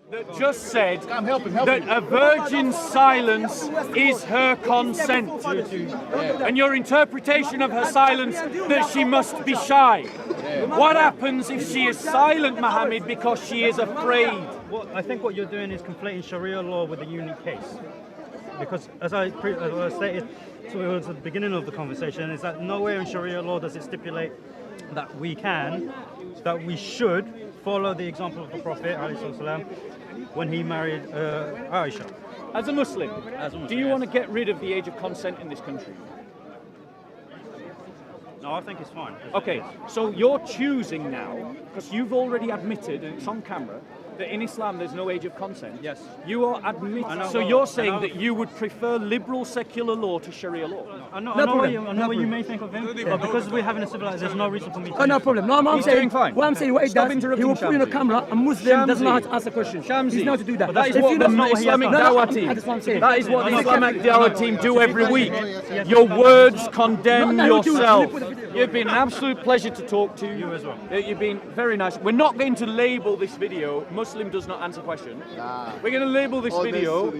that just said that a virgin's silence is her consent. And your interpretation of her silence that she must be shy. What happens if she is silent, Muhammad, because she is afraid? Well, I think what you're doing is conflating Sharia law with a unique case. Because as I stated towards the beginning of the conversation, is that nowhere in Sharia law does it stipulate that we should follow the example of the Prophet ﷺ when he married Aisha. As a Muslim, do you want to get rid of the age of consent in this country? No, I think it's fine. Okay, so you're choosing now, because you've already admitted, and it's on camera, that in Islam there's no age of consent. Yes. You are admitting, so you're saying that you would prefer liberal secular law to Sharia law? I know what you may think of him, but because we're having a civilization, there's no reason for me to... Oh, no problem. No, I'm saying, fine. What I'm saying, what it does, he will put in a camera, a Muslim doesn't know how to answer questions. He's not to do that. But that is what the Islamic Dawah team, that is what the Islamic Dawah team do every week. Your words condemn yourself. You've been an absolute pleasure to talk to. You as well. You've been very nice. We're not going to label this video Muslim does not answer questions. We're going to label this video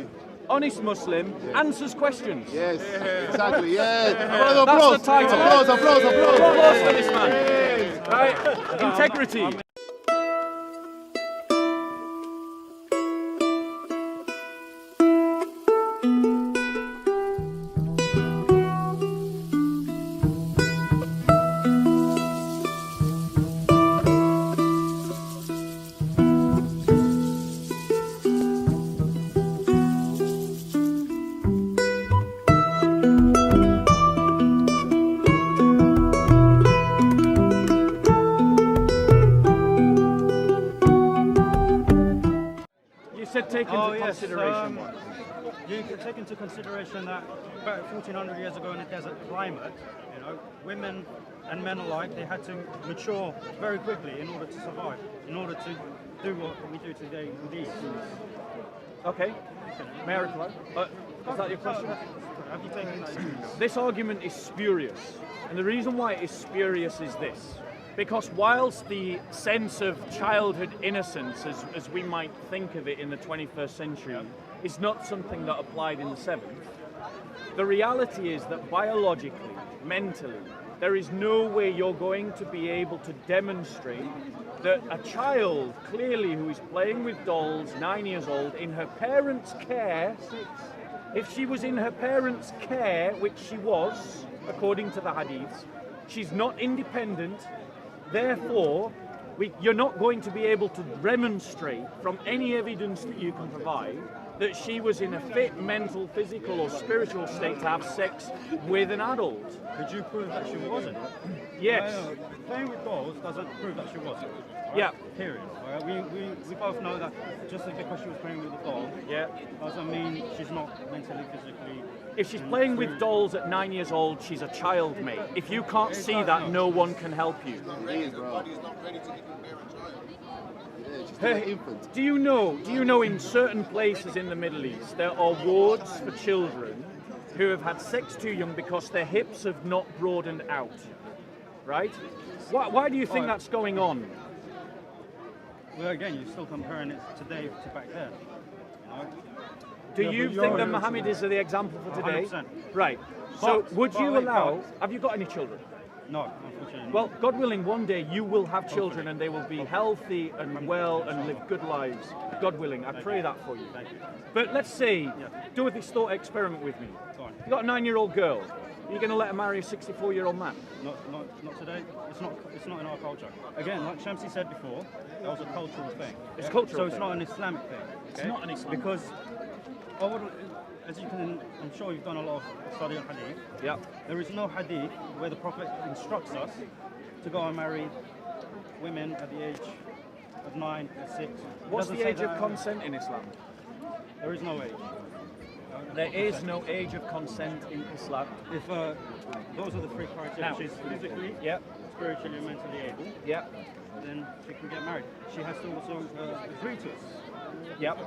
Honest Muslim answers questions. Yes, exactly, yes. That's the title. Applause for this man. Right? Integrity. Take into consideration what? You can take into consideration that about 1400 years ago in a desert climate, you know, women and men alike, they had to mature very quickly in order to survive, in order to do what we do today with ease. Okay. May I reply? Is that your question? Have you taken that? This argument is spurious, and the reason why it is spurious is this. Because whilst the sense of childhood innocence, as we might think of it in the 21st century, is not something that applied in the 7th, the reality is that biologically, mentally, there is no way you're going to be able to demonstrate that a child, clearly who is playing with dolls, 9 years old, in her parents' care, if she was in her parents' care, which she was, according to the hadiths, she's not independent. Therefore, you're not going to be able to demonstrate from any evidence that you can provide that she was in a fit mental, physical or spiritual state to have sex with an adult. Could you prove that she wasn't? Yes. Playing with dolls doesn't prove that she wasn't. Right? Yeah. Period. Right? We both know that just because she was playing with a doll, doesn't mean she's not mentally, physically... If she's playing with dolls at 9 years old, she's a child, mate. If you can't see that, no one can help you. Do you know in certain places in the Middle East, there are wards for children who have had sex too young because their hips have not broadened out, right? Why do you think that's going on? Well, again, you're still comparing it today to back then. You know? Do you think that Muhammad is the example for today? 100%. Right. So would you allow... Have you got any children? No, unfortunately. Well, God willing, one day you will have children and they will be healthy and well and live good lives. God willing, I pray that for you. Thank you. But let's say, do this thought experiment with me. You've got a 9-year-old girl. Are you going to let her marry a 64-year-old man? Not today. It's not in our culture. Again, like Shamsi said before, that was a cultural thing. It's cultural. So it's not an Islamic thing. Okay? It's not an Islamic because as you can, I'm sure you've done a lot of study on hadith. Yeah. There is no hadith where the Prophet instructs us to go and marry women at the age of 9 or 6. What's the age of consent in Islam? There is no age. There is no age of consent in Islam. If those are the three criteria, she's physically, spiritually, and mentally able, then she can get married. She has to also agree to it. Yep.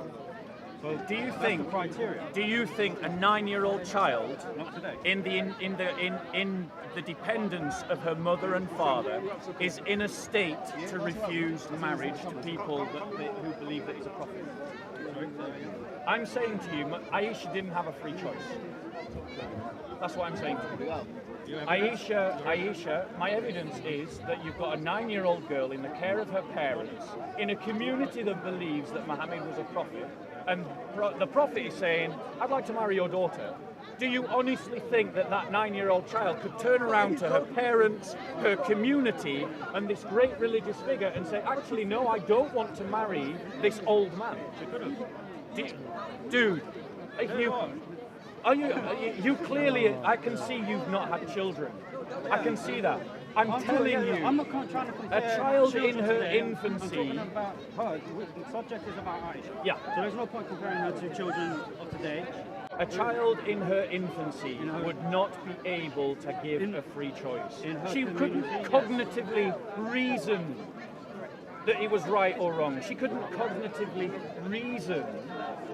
So Do you that's think? the criteria? Do you think a 9-year-old child, Not today. in the dependence of her mother and father, is in a state to refuse marriage to people who believe that he's a prophet? Sorry, I'm saying to you, Aisha didn't have a free choice. That's what I'm saying to you. Aisha, my evidence is that you've got a 9-year-old girl in the care of her parents in a community that believes that Muhammad was a prophet, and the prophet is saying, I'd like to marry your daughter. Do you honestly think that that 9-year-old child could turn around to her parents, her community, and this great religious figure and say, actually, no, I don't want to marry this old man? She could have. Dude, you clearly, I can see you've not had children. I can see that. I'm telling you, I'm not trying to compare a child in children her today. infancy. I'm talking about her. The subject is about Aisha. Yeah. So there's no point comparing her to children of today. A child in her infancy would not be able to give a free choice. She couldn't cognitively reason that it was right or wrong. She couldn't cognitively reason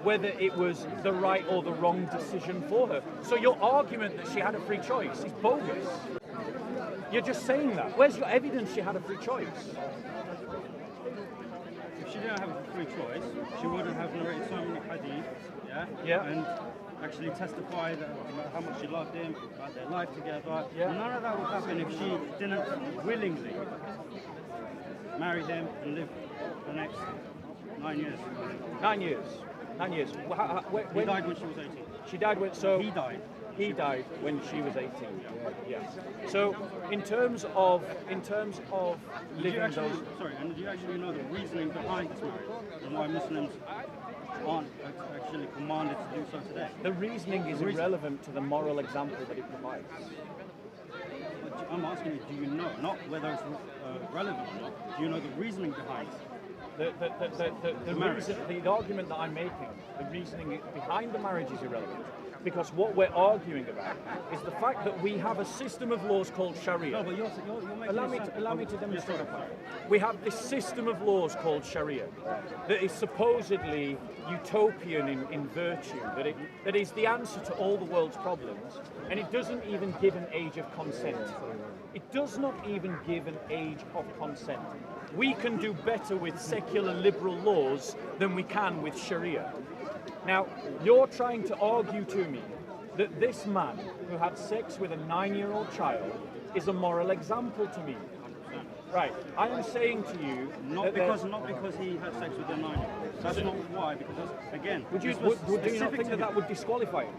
whether it was the right or the wrong decision for her. So your argument that she had a free choice is bogus. You're just saying that. Where's your evidence she had a free choice? If she didn't have a free choice, she wouldn't have narrated so many hadith, Yeah. and actually testified about how much she loved him, about their life together. Yeah. None of that would happen if she didn't willingly marry him and live the next 9 years. 9 years. 9 years. He died when she was 18. She died when, so He died. He died when she was 18. Yeah. So in terms of Did you living actually, those. sorry, and do you actually know the reasoning behind this marriage and why Muslims aren't actually commanded to do so today? The reasoning is irrelevant to the moral example that it provides. But I'm asking you, do you know, not whether it's relevant or not, do you know the reasoning behind it? The argument that I'm making, the reasoning behind the marriage is irrelevant. Because what we're arguing about is the fact that we have a system of laws called Sharia. No, but you're making Allow me to demonstrate. We have this system of laws called Sharia that is supposedly utopian in virtue, that is the answer to all the world's problems, and it doesn't even give an age of consent. It does not even give an age of consent. We can do better with secular liberal laws than we can with Sharia. Now, you're trying to argue to me that this man who had sex with a 9-year-old child is a moral example to me. Right. I am saying to you not because he had sex with a 9-year-old. That's not why. Because again, do you not think that would disqualify him?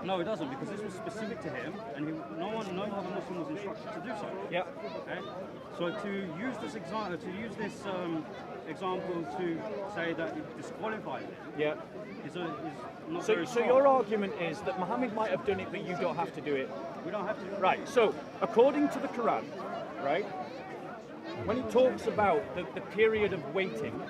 No, it doesn't, because this was specific to him, and no other Muslim was instructed to do so. Yeah. Okay. So to use this example, to say that it disqualifies him, Yeah. is not So very strong. your argument is that Muhammad might have done it, but you don't have to do it. We don't have to. Right. So according to the Quran, right, when it talks about the period of waiting,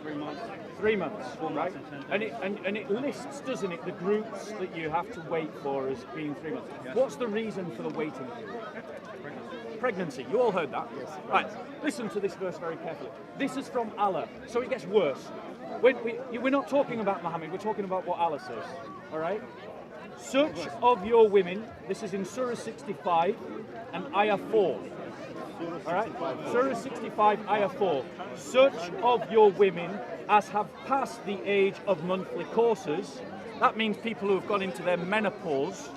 3 months. 3 months, 4 right? months and 10 days. And it lists, doesn't it, the groups that you have to wait for as being 3 months. Yes. What's the reason for the waiting period? Pregnancy. You all heard that? Yes. Right. Listen to this verse very carefully. This is from Allah, so it gets worse. We're not talking about Muhammad, we're talking about what Allah says. All right? Such of your women, this is in Surah 65 and Ayah 4. All right? Surah 65, Ayah 4. Such of your women as have passed the age of monthly courses, that means people who have gone into their menopause,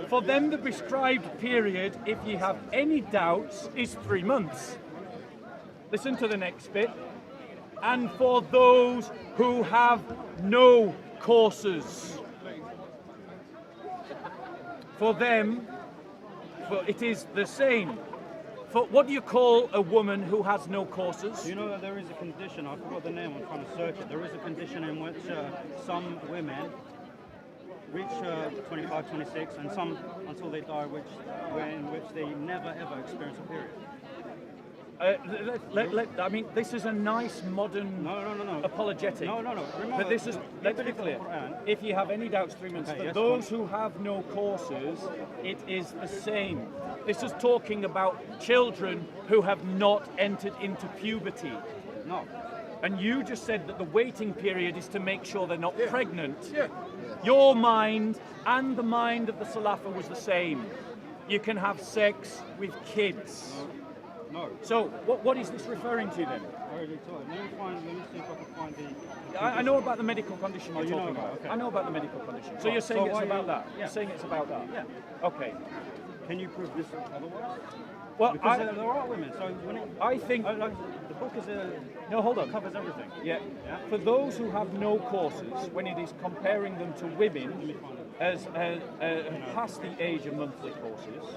for them the prescribed period, if ye have any doubts, is 3 months. Listen to the next bit. And for those who have no courses, for them, it is the same. For what do you call a woman who has no courses? You know that there is a condition, I forgot the name, I'm trying to search it. There is a condition in which some women reach 25, 26, and some until they die, in which they never ever experience a period. I mean, this is a nice modern No. apologetic. No. Remember, But this is, let's be clear, if you have any doubts, 3 months. Okay, For yes, those who have no courses, it is the same. This is talking about children who have not entered into puberty. No. And you just said that the waiting period is to make sure they're not pregnant. Your mind and the mind of the Salafa was the same. You can have sex with kids. No. So what is this referring to then? Let me see if I can find the... I know about the medical condition you're you know talking about about. it, okay. I know about the medical condition. So you're saying So it's why about you- that? yeah. You're saying it's about that? Yeah. Okay. Can you prove this otherwise? Well, Because there are women, so when it... I think... like, the book is No, hold on. covers everything. Yeah. For those who have no courses, when it is comparing them to women as past the age of monthly courses,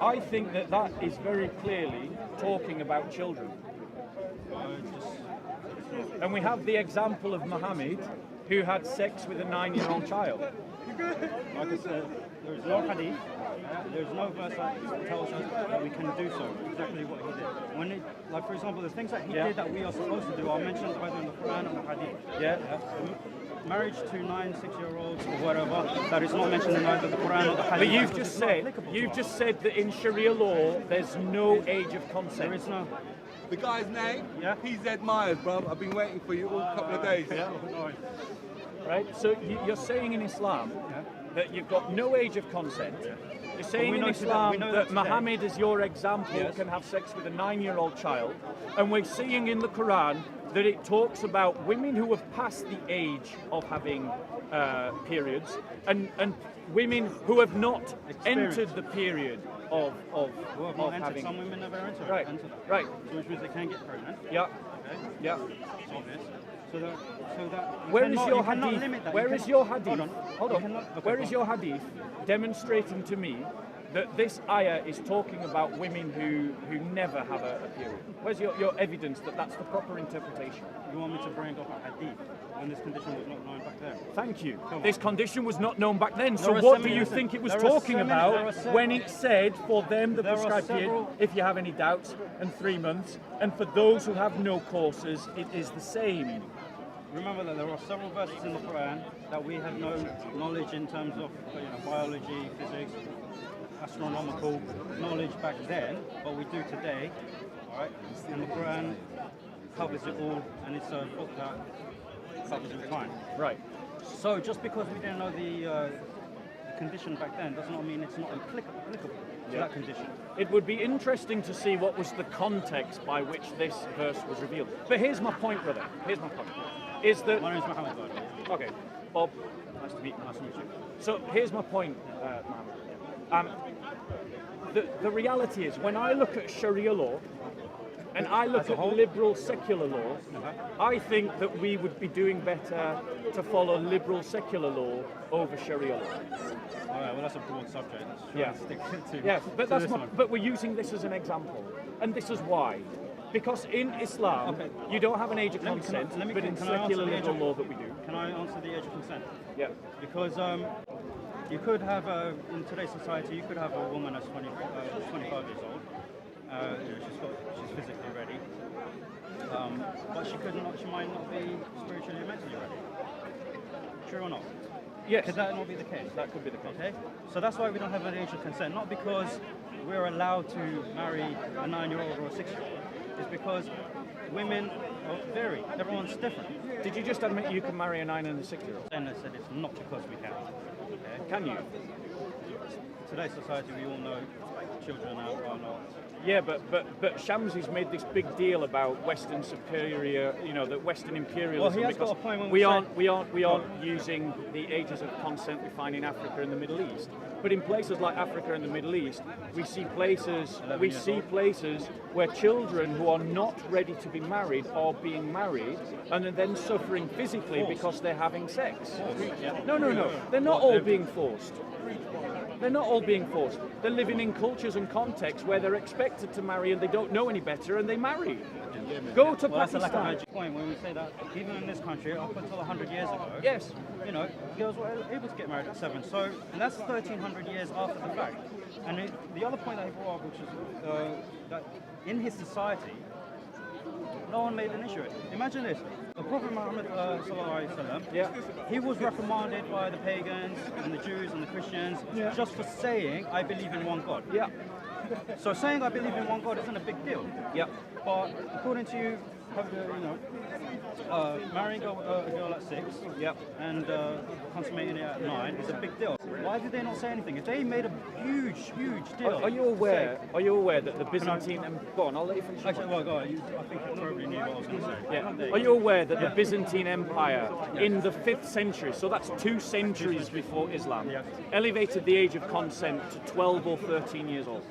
I think that is very clearly talking about children. And we have the example of Muhammad, who had sex with a 9-year-old child. Like I said, there is no hadith, there is no verse that tells us that we can do so, exactly what he did. When it, like for example, the things that he did that we are supposed to do are mentioned either in the Quran or the hadith. Marriage to 9-6-year-olds or whatever, that is not mentioned in either the Quran or the hadith. But you've just said that in Sharia law there's no age of consent. There is no... The guy's name? Yeah. PZ Myers, bro. I've been waiting for you all couple of days. Right? So you're saying in Islam that you've got no age of consent. You're saying in Islam that Muhammad, as your example, can have sex with a 9-year-old child. And we're seeing in the Quran that it talks about women who have passed the age of having periods and women who have not entered the period of having... Some women never enter Right. enter that. Right. So which means they can get pregnant. Yeah. Okay. Yeah. It's obvious. So that Where is cannot- your you cannot hadith? limit that. Where You is cannot- your hadith? Hold on. Hold You on. cannot- okay, Where go is on. your hadith demonstrating to me that this ayah is talking about women who never have a period? Where's your evidence that that's the proper interpretation? You want me to bring up a hadith when this condition was not known back then? Thank you. Come on. This condition was not known back then. So There are what so do many- you listen, think it was there are talking so many- there are about so- when it said for them the There are prescribed period, several- if you have any doubts, and 3 months, and for those who have no courses, it is the same. Remember that there are several verses in the Quran that we have no knowledge in terms of biology, physics, astronomical knowledge back then, but we do today. All right, and the Quran covers it all, and it's a book that covers it time. Right. So just because we didn't know the condition back then does not mean it's not applicable to that condition. It would be interesting to see what was the context by which this verse was revealed. But here's my point, brother. Here's my point. Is that... My name is Mohammed, by the way. Okay, Bob, nice to meet you. Nice to meet you. So here's my point, Mohammed. The reality is, when I look at Sharia law, and I look at liberal secular law, I think that we would be doing better to follow liberal secular law over Sharia law. All right, well that's a broad subject. Yeah. Stick to Yeah, but this one. but we're using this as an example, and this is why. Because in Islam, you don't have an age of consent, but in secular liberal law that we do. Can I answer the age of consent? Yeah. Because you could have, in today's society, you could have a woman that's 25 years old. She's physically ready, but she might not be spiritually and mentally ready. True or not? Yes. Could that not be the case? That could be the case. Okay. So that's why we don't have an age of consent. Not because we're allowed to marry a 9-year-old or a 6-year-old. It's because women vary. Everyone's different. Did you just admit you can marry a 9 and a 6-year-old? And I said it's not because we can. Okay. Can you? Today's society, we all know children are not. Yeah, but Shamsi's made this big deal about Western superior, that Western imperialism. Well, he has because got a point when we we aren't using the ages of consent we find in Africa and the Middle East. But in places like Africa and the Middle East, we see places where children who are not ready to be married are being married and are then suffering physically because they're having sex. No. They're not all being forced. They're not all being forced. They're living in cultures and contexts where they're expected to marry and they don't know any better and they marry. Go to Well, that's a Pakistan. lack of point when we say that even in this country, up until 100 years ago, Yes. girls were able to get married at 7. So, and that's 1,300 years after the fact. And the other point that he brought up, which is that in his society, no one made an issue of it. Imagine this. The Prophet Muhammad he was reprimanded by the pagans and the Jews and the Christians just for saying, I believe in one God. Yeah. So saying I believe in one God isn't a big deal. Yeah. But according to you, marrying a girl at 6, and consummating it at 9 is a big deal. Why did they not say anything? If they made a huge deal. Are you aware? Are you aware that the Byzantine? Go on, I'll let you finish. Actually, well, go on. I think you probably knew what I was going to say. Yeah. Are you aware that the Byzantine Empire in the 5th century, so that's 2 centuries before Islam, elevated the age of consent to 12 or 13 years old?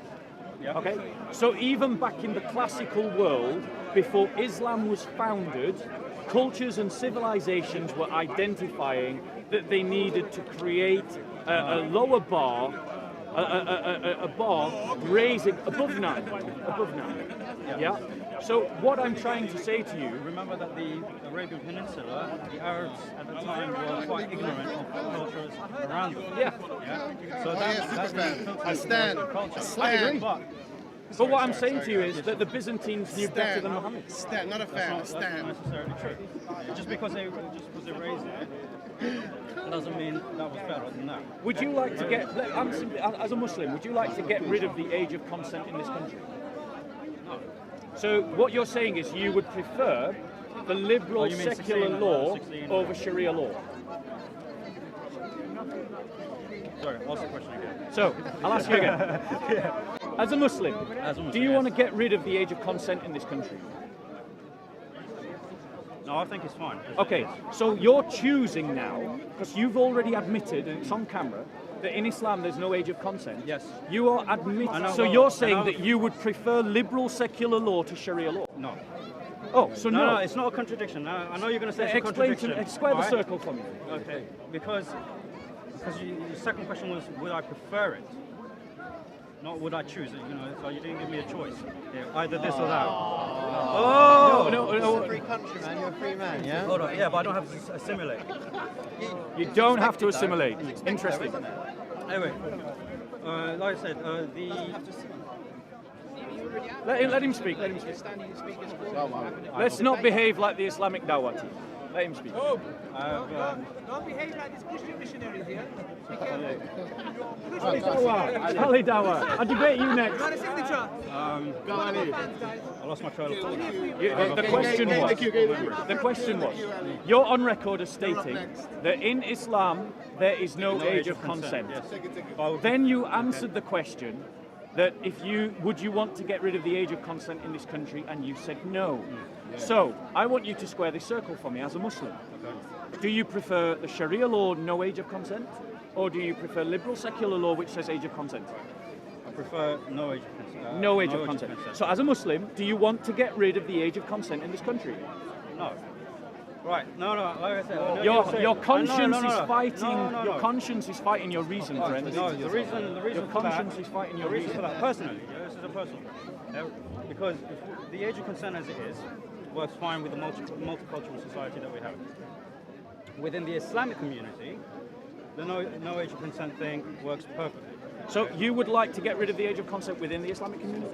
Okay, so even back in the classical world, before Islam was founded, cultures and civilizations were identifying that they needed to create a lower bar, a bar raising above 9. Yeah. So what I'm trying to say to you, remember that the Arabian Peninsula, the Arabs at the time were quite ignorant of cultures around them. Yeah. So I stand. I agree. But what I'm saying to you is that the Byzantines knew better than Muhammad. Stand, not a fan. That's not necessarily true. Just because they raised it doesn't mean that was better than that. Would you like to get, as a Muslim, would you like to get rid of the age of consent in this country? No. So what you're saying is you would prefer the liberal secular law over Sharia law? Sorry, ask the question again. So, I'll ask you again. As a Muslim, do you want to get rid of the age of consent in this country? No, I think it's fine. Okay, so you're choosing now, because you've already admitted, and it's on camera, that in Islam there's no age of consent. Yes. You are admitting, so you're saying that you would prefer liberal secular law to Sharia law? No. Oh, so no. No, it's not a contradiction. Now, I know you're going to say it's a contradiction. Square the circle for me. Okay, because your second question was, would I prefer it? Not would I choose it, so you didn't give me a choice. Yeah, either this or that. Oh! No. It's a free country, man. You're a free man, yeah? Hold on, yeah, but I don't have to assimilate. You don't have to assimilate. Interesting. Anyway, like I said, Let him speak. Let's not behave like the Islamic Dawah team. Let him speak. Don't behave like these Christian missionaries here. Be careful. Ali Dawah, I debate you next. Got a signature. I lost my trail of thought. The question was, you're on record as stating that in Islam there is no age of consent. Yes. Then you answered the question that would you want to get rid of the age of consent in this country, and you said no. So I want you to square this circle for me as a Muslim. Do you prefer the Sharia law, no age of consent, or do you prefer liberal secular law which says age of consent? I prefer no age of consent. No age of consent. So as a Muslim, do you want to get rid of the age of consent in this country? No. Right. No. Like I said, your conscience is fighting. Your conscience is fighting your reason, friend. No, the reason your conscience is fighting your reason for that. Personally, this is a personal. Because the age of consent as it is works fine with the multicultural society that we have. Within the Islamic community, the no age of consent thing works perfectly. So you would like to get rid of the age of consent within the Islamic community?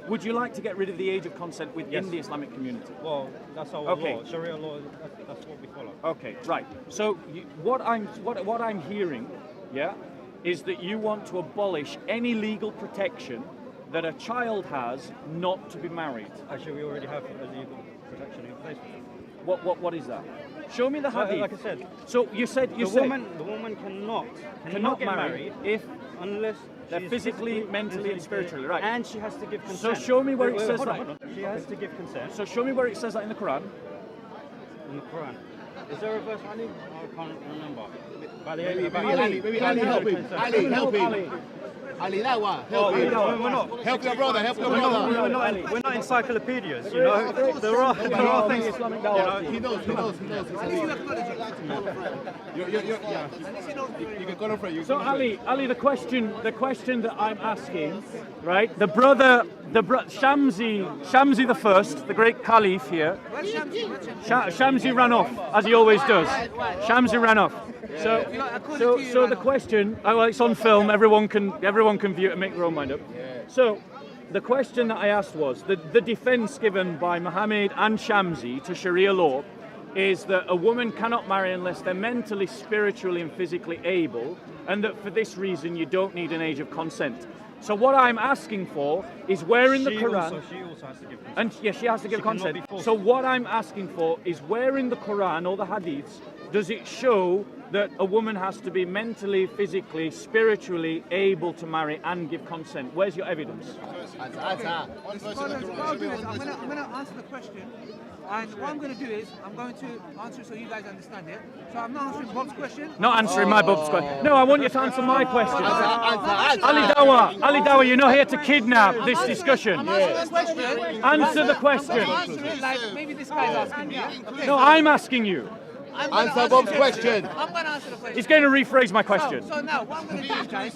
Would you like to get rid of the age of consent within the Islamic community? Well, that's our law. Sharia law, that's what we follow. Okay, right. So what I'm hearing, is that you want to abolish any legal protection that a child has not to be married. Actually, we already have a legal protection in place. What is that? Show me the hadith. Like I said. So the woman cannot get married unless they're physically, mentally, and spiritually, right? And she has to give consent. So show me where it says that. Hold on. She has to give consent. So show me where it says that in the Quran. In the Quran. Is there a verse? I can't remember. Maybe Ali, help him. Ali, Ali, that one. Help him. We're not. Help your brother. We're not encyclopedias, There are things. He knows. You can call him friend. So Ali, the question that I'm asking, right? The brother Shamsi the first, the great Caliph here. Shamsi ran off, as he always does. Shamsi ran off. So the question, well, it's on film. Everyone can view it and make their own mind up. So the question that I asked was the defense given by Muhammad and Shamsi to Sharia law is that a woman cannot marry unless they're mentally, spiritually, and physically able, and that for this reason you don't need an age of consent. So what I'm asking for is where in the She Quran, also has to give consent. and yes, she has to give She cannot consent. be forced. So what I'm asking for is where in the Quran or the Hadiths does it show that a woman has to be mentally, physically, spiritually able to marry and give consent? Where's your evidence? The scholars, what I'll do is I'm gonna answer the question, and what I'm gonna do is I'm going to answer it so you guys understand it. So I'm not answering Bob's question. Not answering my Bob's question. No, I want you to answer my question. Ali Dawa, you're not here to kidnap this discussion. I'm answering the question. Answer the I'm question. gonna answer it like maybe this guy's asking me. Okay. No, I'm asking you. I'm gonna Answer Bob's question. I'm gonna answer the question. He's going to rephrase my question. So now, what I'm going to do is, guys,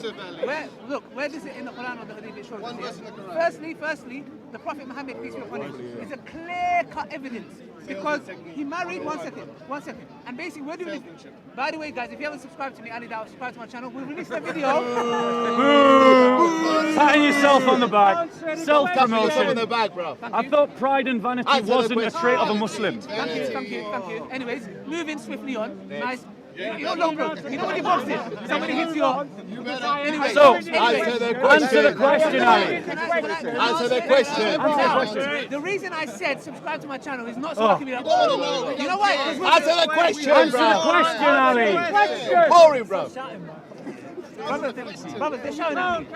where does it in the Quran or the Hadith it shows us here? Firstly, the Prophet Muhammad, peace be upon him, is a clear-cut evidence because he married, one second, and basically we're doing this. By the way, guys, if you haven't subscribed to me, Ali Dawah, subscribe to my channel. We'll release a video. Patting yourself on the back. Yourself in Self-promotion. the bag, bro. I thought pride and vanity Answer the wasn't a question. trait of a Muslim. Thank you. Anyways, moving swiftly on. Nice. You know, long bro. You know when you box it, somebody hits you up. Anyway, So, Answer the answer the question, Ali. Answer the question. question. The reason I said subscribe to my channel is not so I can be like, oh, you know why? 'Cause we're- Answer the question, Answer the bro. question, Ali. Boring, bro. Brothers, they're shouting at me.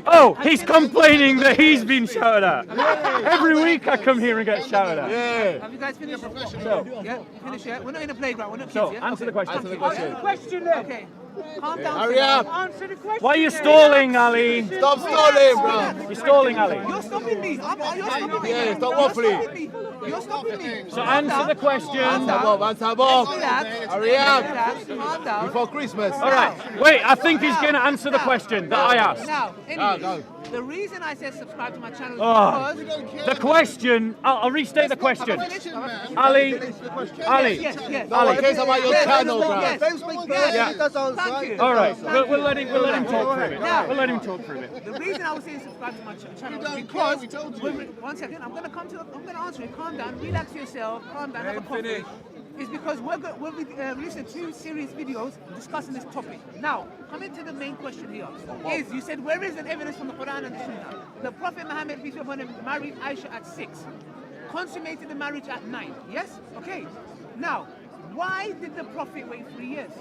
Oh, he's complaining that he's been shouted at. Every week I come here and get shouted at. Yeah. Have you guys finished? Yeah, you finished yet? We're not in a playground, we're not kids So, yet. answer the question. Answer the question. Okay. Calm down. Hurry up. Why are you stalling, Ali? Stop stalling, bro. You're stalling, Ali. You're stopping me. You're stopping me. Yeah, stop waffling. You're stopping me. So answer the question. Answer Bob. Relax. Hurry up. Relax. Calm down. Before Christmas. All right. Wait, I think he's going to answer the question that I asked. Now, Go. anyway, the reason I said subscribe to my channel is Oh. because The question, I'll restate the question. Ali, yes. No one cares about your channel, bro. Yes. Thank you. all right, we'll let him talk for a bit. We'll let him talk for a bit. The reason I was saying subscribe to my channel is because one second, I'm gonna answer it. Calm down, relax yourself, calm down, have a coffee. Is because we'll be releasing 2 serious videos discussing this topic. Now, coming to the main question here, is you said where is the evidence from the Quran and the Sunnah? The Prophet Muhammad, peace be upon him, married Aisha at 6, consummated the marriage at 9. Yes? Okay. Now, why did the Prophet wait 3 years?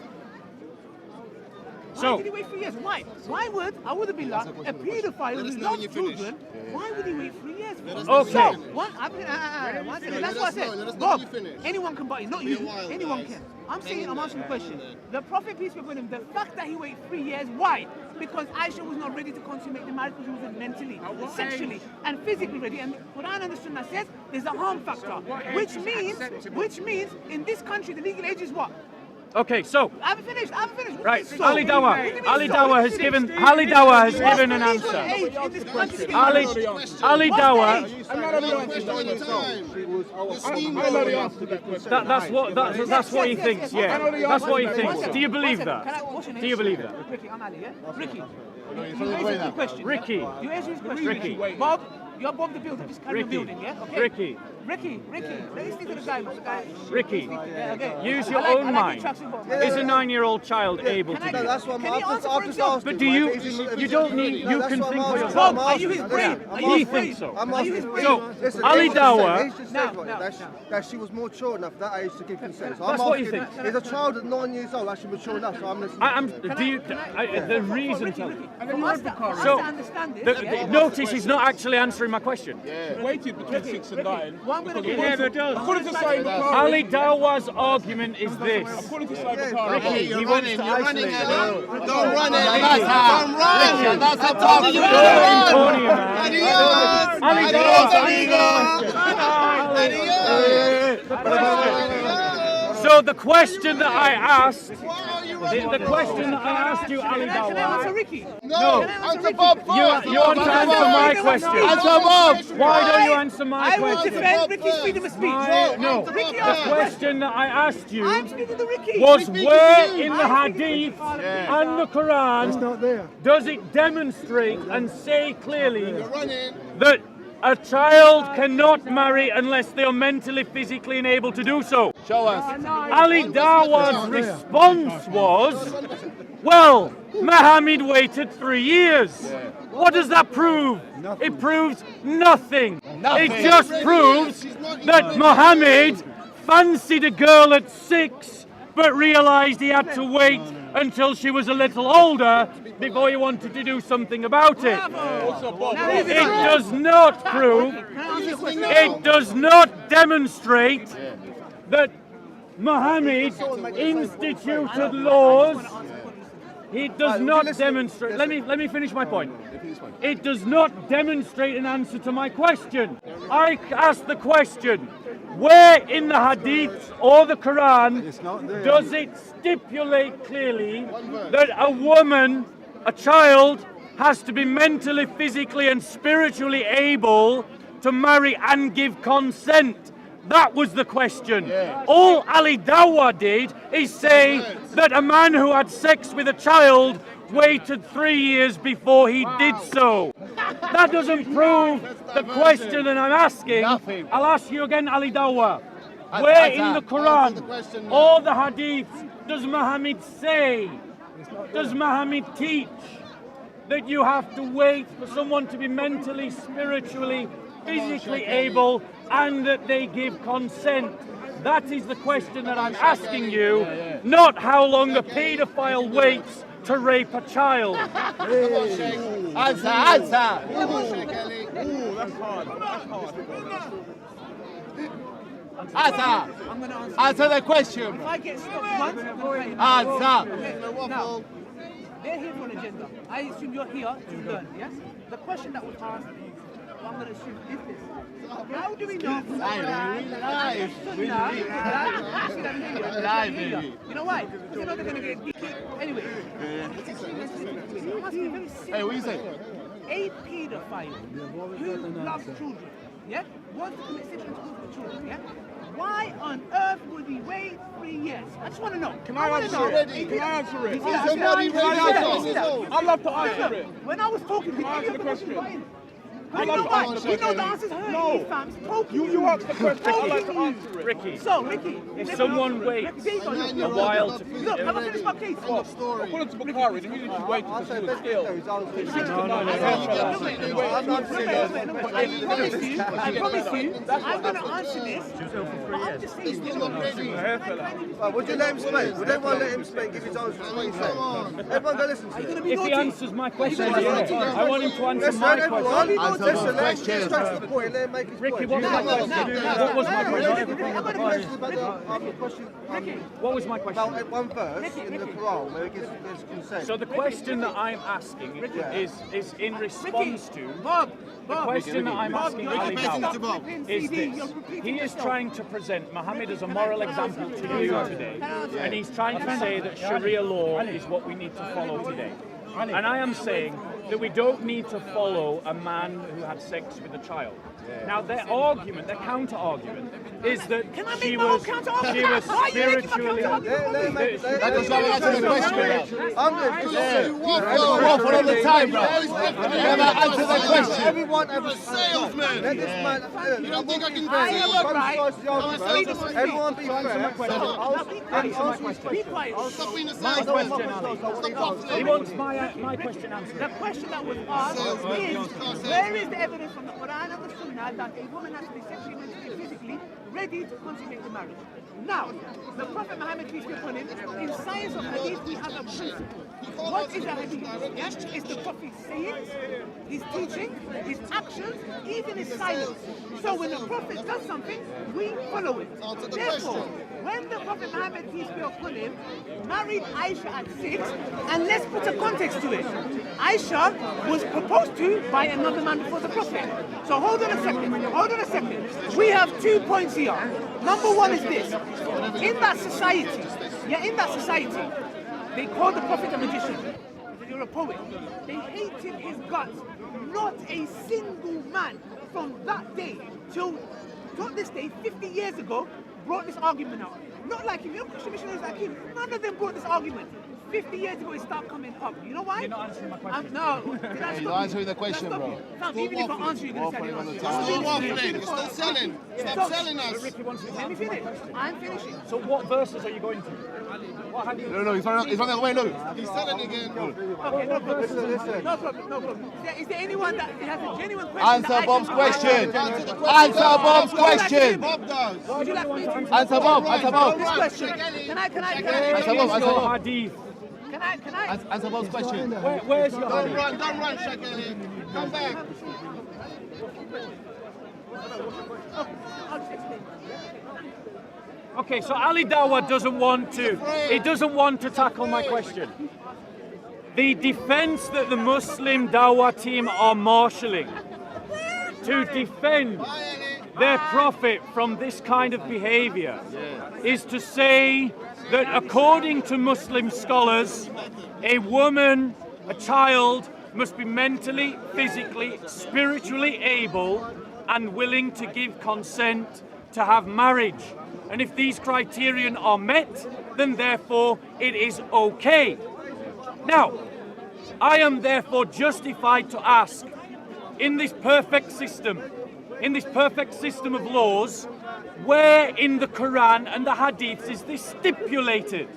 Why did he wait 3 years? Why? Why would have been like a paedophile who loves children? Why would he wait 3 years? Okay. So, one second. That's what I said. Bob, anyone can buy it, not you. Anyone can. I'm answering the question. The Prophet, peace be upon him, the fact that he waited 3 years, why? Because Aisha was not ready to consummate the marriage because she wasn't mentally, sexually, and physically ready. And Quran and the Sunnah says there's a harm factor, which means in this country the legal age is what? Okay, so I haven't finished. right, So, Ali Dawah has given an answer. Ali Dawah. That's what he thinks. Yeah, that's what he thinks. Do you believe that? Do you believe that? Ricky, I'm Ali, yeah? Ricky, you answer the question. Ricky. You answer his question. Ricky. Bob, you're Bob the builder. Just carry on Ricky. building, yeah? Okay. Ricky. Let me speak to the guy. Ricky, Yeah, okay. use your I like own your mind. tracksuit, Bob. Is a 9-year-old child able to do that? That's what Can he I'm answer for himself? But do you don't need, you can think for yourself. Bob, are you his brain? Are you He his brain? thinks so. I'm Are you his asking. brain? So, Listen, Ali age just Dawah, said- age just said No, that she was mature enough that age to give consent. So That's I'm what he asking, thinks. is a child at 9 years old actually mature enough? So I'm listening. The reason. Ricky, for us to So, understand this, notice he's not actually answering my question. Waited between 6 and 9. what I'm going to do According to Sahih Bukhari. Ali Dawah's argument is this. According to Sahih Bukhari. He wants to isolate it. Don't run it. That's a problem. Antonio, man. Ali Dawah. So the question that I asked, the question that I asked you, Ali Can I answer Dawah. Ricky? No. Answer Bob first. You want to answer my question. Answer Bob. Why don't you answer my I will question? defend Ricky's freedom of speech. No. Ricky, The ask question that I asked you I'm speaking to Ricky. was where in the Hadith and the Quran does it demonstrate and say clearly that a child cannot marry unless they are mentally, physically enabled to do so? Show us. Ali Dawah's response was, well, Muhammad waited 3 years. What does that prove? It proves nothing. It just proves that Muhammad fancied a girl at 6 but realized he had to wait until she was a little older before he wanted to do something about it. It does not prove, it does not demonstrate that Muhammad instituted laws. It does not demonstrate. Let me finish my point. It does not demonstrate an answer to my question. I asked the question, where in the Hadith or the Quran does it stipulate clearly that a woman, a child, has to be mentally, physically and spiritually able to marry and give consent? That was the question. All Ali Dawah did is say that a man who had sex with a child waited 3 years before he did so. That doesn't prove the question that I'm asking. I'll ask you again, Ali Dawah. Where in the Quran or the Hadith does Muhammad say, does Muhammad teach that you have to wait for someone to be mentally, spiritually, physically able and that they give consent? That is the question that I'm asking you, not how long a paedophile waits to rape a child. Answer. That's hard. Answer the question. If I get stopped once, I'm going to pay. Answer. Now, they're here for an agenda. I assume you're here to learn, yes? The question that was asked, I'm going to assume is this. How do we know? You know why? Because you know they're going to get deep. Anyway. I'm asking a very simple Hey, what you say? A paedophile who loves children, yeah, wants to commit sexual acts with children, yeah. Why on earth would he wait 3 years? I just want to know. Can I answer it? I'd love to answer it. When I was talking, did Answer any the of the question. you know what? You know the answer's hurt. No. You asked the question. I'd like to answer it. Ricky, So, Ricky, if someone waits a while to... look, I'm going to finish my case. According to Bukhari, the reason she waited because she was ill. I promise you, I'm going to answer this. But I'm just saying, Would you let him speak? Would everyone let him speak? Give his answer to what he said. Everyone go listen to him. If he answers my question, I want him to answer Listen, my everyone. question. Listen, let him get straight to the point. Let him make his Ricky, point. what was my question? What was my question? What was my question? About one verse in the Quran where it gives consent. So the question that I'm asking is in response to the question that I'm asking Ali Dawah is this. He is trying to present Muhammad as a moral example to you today, and he's trying to say that Sharia law is what we need to follow today. And I am saying that we don't need to follow a man who had sex with a child. Now their argument, their counter argument, is that she was spiritually. That does not answer the question. I'm for all the time, bro. Never answer the question. Everyone have a salesman. Let this man. You don't think I can everyone be fair. Be quiet. He wants my question answered. The question that was asked is, where is the evidence from the Quran and the Sunnah that a woman has to be sexually, mentally, physically ready to consummate the marriage? Now, the Prophet Muhammad, peace be upon him, in science of hadith, we have a principle. What is a hadith? Yes, it's the Prophet's sayings, his teaching, his actions, even his silence. So when the Prophet does something, we follow it. Therefore, when the Prophet Muhammad, peace be upon him, married Aisha at 6, and let's put a context to it. Aisha was proposed to by another man before the Prophet. So hold on a second. We have 2 points here. Number one is this. In that society, they called the Prophet a magician. They said, you're a poet. They hated his guts. Not a single man from that day till this day, 50 years ago, brought this argument out. Not like him. You know, Christian missionaries like him, none of them brought this argument. 50 years ago, it started coming up. You know why? You're not answering my question. No. You're answering the question, bro. Even if I answer you, you're going to say You're still selling. Stop selling us. Ricky wants to Let me finish. I'm finishing. So what verses are you going to? What have you? No, he's on the way, look. He's selling again. Okay, no problem. No problem. Is there anyone that has a genuine question? Answer Bob's question. Answer Bob's question. Bob does. Would you like me to Answer Bob. Answer Bob. this question? Can I? Answer Bob. Answer Bob. Hadith. Can I? Answer Bob's question. Where's your Don't hadith? run, Shakeli. Come back. I'll just explain. Okay, so Ali Dawah doesn't want to tackle my question. The defense that the Muslim Dawah team are marshalling to defend their prophet from this kind of behavior is to say that according to Muslim scholars, a woman, a child, must be mentally, physically, spiritually able and willing to give consent to have marriage. And if these criterion are met, then therefore it is okay. Now, I am therefore justified to ask, in this perfect system of laws, where in the Quran and the Hadiths is this stipulated?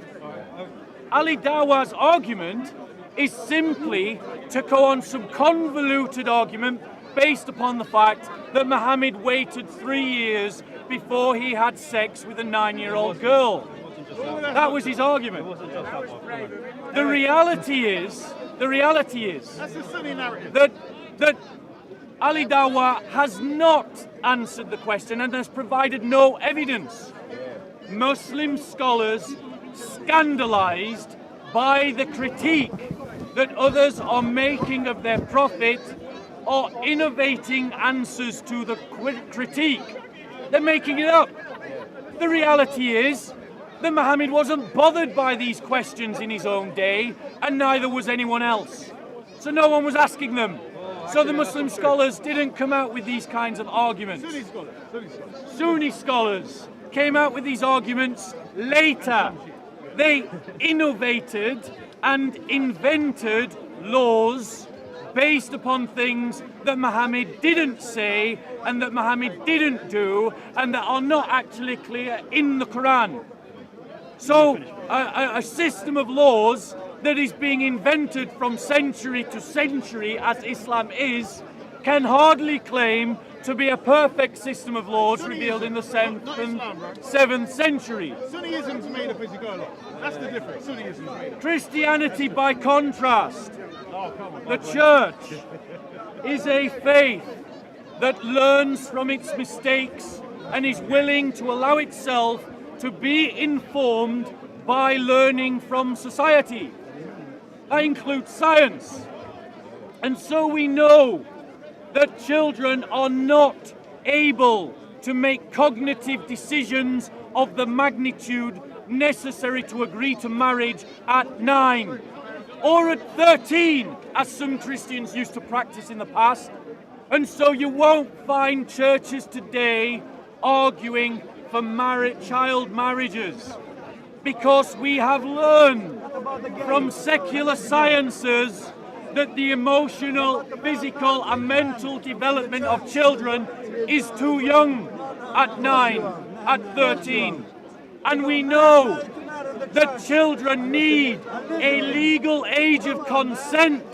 Ali Dawah's argument is simply to go on some convoluted argument based upon the fact that Muhammad waited 3 years before he had sex with a 9-year-old girl. That was his argument. The reality is That's the Sunni narrative. that Ali Dawah has not answered the question and has provided no evidence. Muslim scholars scandalized by the critique that others are making of their prophet are innovating answers to the critique. They're making it up. The reality is that Muhammad wasn't bothered by these questions in his own day, and neither was anyone else. So no one was asking them. So the Muslim scholars didn't come out with these kinds of arguments. Sunni scholars came out with these arguments later. They innovated and invented laws based upon things that Muhammad didn't say and that Muhammad didn't do and that are not actually clear in the Quran. So a system of laws that is being invented from century to century, as Islam is, can hardly claim to be a perfect system of laws revealed in the 7th century. Sunniism's made up as you go along. That's the difference. Sunniism's made up. Christianity, by contrast, the church is a faith that learns from its mistakes and is willing to allow itself to be informed by learning from society. That includes science. And so we know that children are not able to make cognitive decisions of the magnitude necessary to agree to marriage at 9 or at 13, as some Christians used to practice in the past. And so you won't find churches today arguing for child marriages, because we have learned from secular sciences that the emotional, physical and mental development of children is too young at 9, at 13. And we know that children need a legal age of consent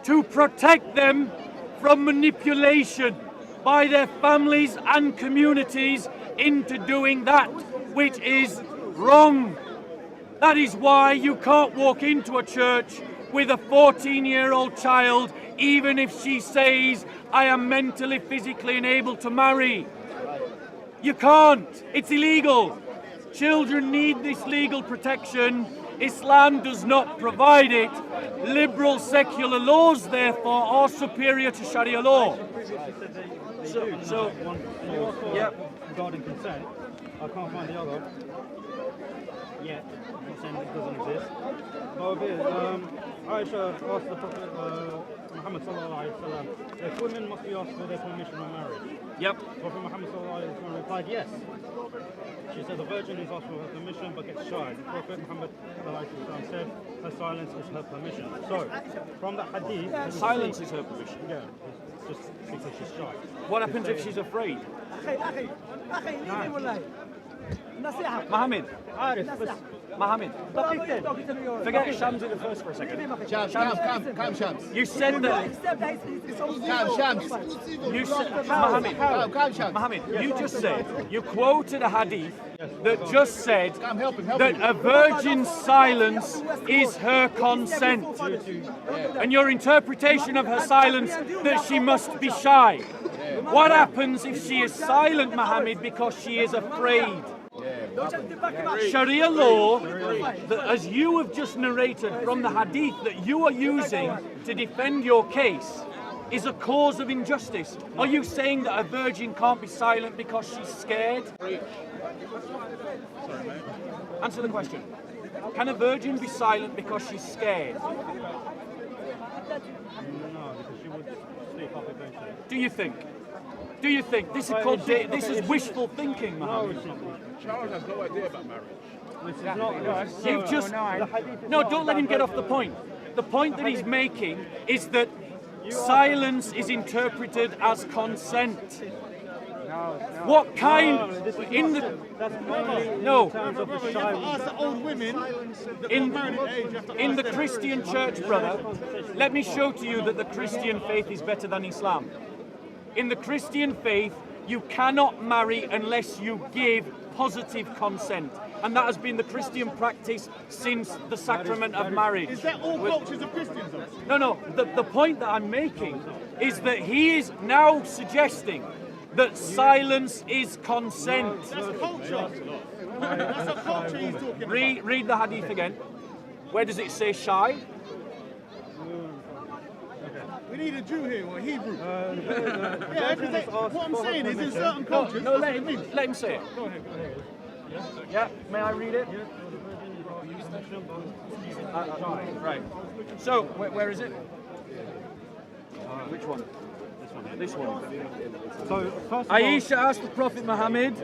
to protect them from manipulation by their families and communities into doing that which is wrong. That is why you can't walk into a church with a 14-year-old child, even if she says, I am mentally, physically unable to marry. You can't. It's illegal. Children need this legal protection. Islam does not provide it. Liberal secular laws, therefore, are superior to Sharia law. Regarding consent, I can't find the other yet. I'm not saying it doesn't exist. But over here, Aisha asked the Prophet Muhammad sallallahu alaihi wasallam if women must be asked for their permission on marriage. Yep. Prophet Muhammad sallallahu alaihi wasallam replied yes. She said the Virgin is asked for her permission but gets shy. The Prophet Muhammad said her silence is her permission. So, from that hadith... Silence is her permission. Yeah, it's just because she's shy. What happens if she's afraid? Mohammed. Mohammed. Forget Shamsi the first for a second. Come, Shams. You said that. Come, Shams. You said, Mohammed. Come, Shams. Mohammed, you just said, you quoted a hadith that just said Help him. that a virgin's silence is her consent. And your interpretation of her silence that she must be shy. What happens if she is silent, Mohammed, because she is afraid? Sharia law, that as you have just narrated from the hadith that you are using to defend your case, is a cause of injustice. Are you saying that a virgin can't be silent because she's scared? Answer the question. Can a virgin be silent because she's scared? No, because she would speak up eventually. Do you think? Do you think? This is called, this is wishful thinking, Mohammed. No, it's not. Charles has no idea about marriage. This is not. You've just... No, don't let him get off the point. The point that he's making is that silence is interpreted as consent. What kind in the no in the Christian church, brother? Let me show to you that the Christian faith is better than Islam. In the Christian faith, you cannot marry unless you give positive consent. And that has been the Christian practice since the sacrament of marriage. Is that all cultures of Christians? No. The point that I'm making is that he is now suggesting that silence is consent. That's culture. That's a culture he's talking about. Read the hadith again. Where does it say shy? We need a Jew here or a Hebrew. What I'm saying is in certain cultures... No, let him say it. Go ahead. Yeah, may I read it? Right. So, where is it? Which one? This one. So, first of all, Aisha asked the Prophet Muhammad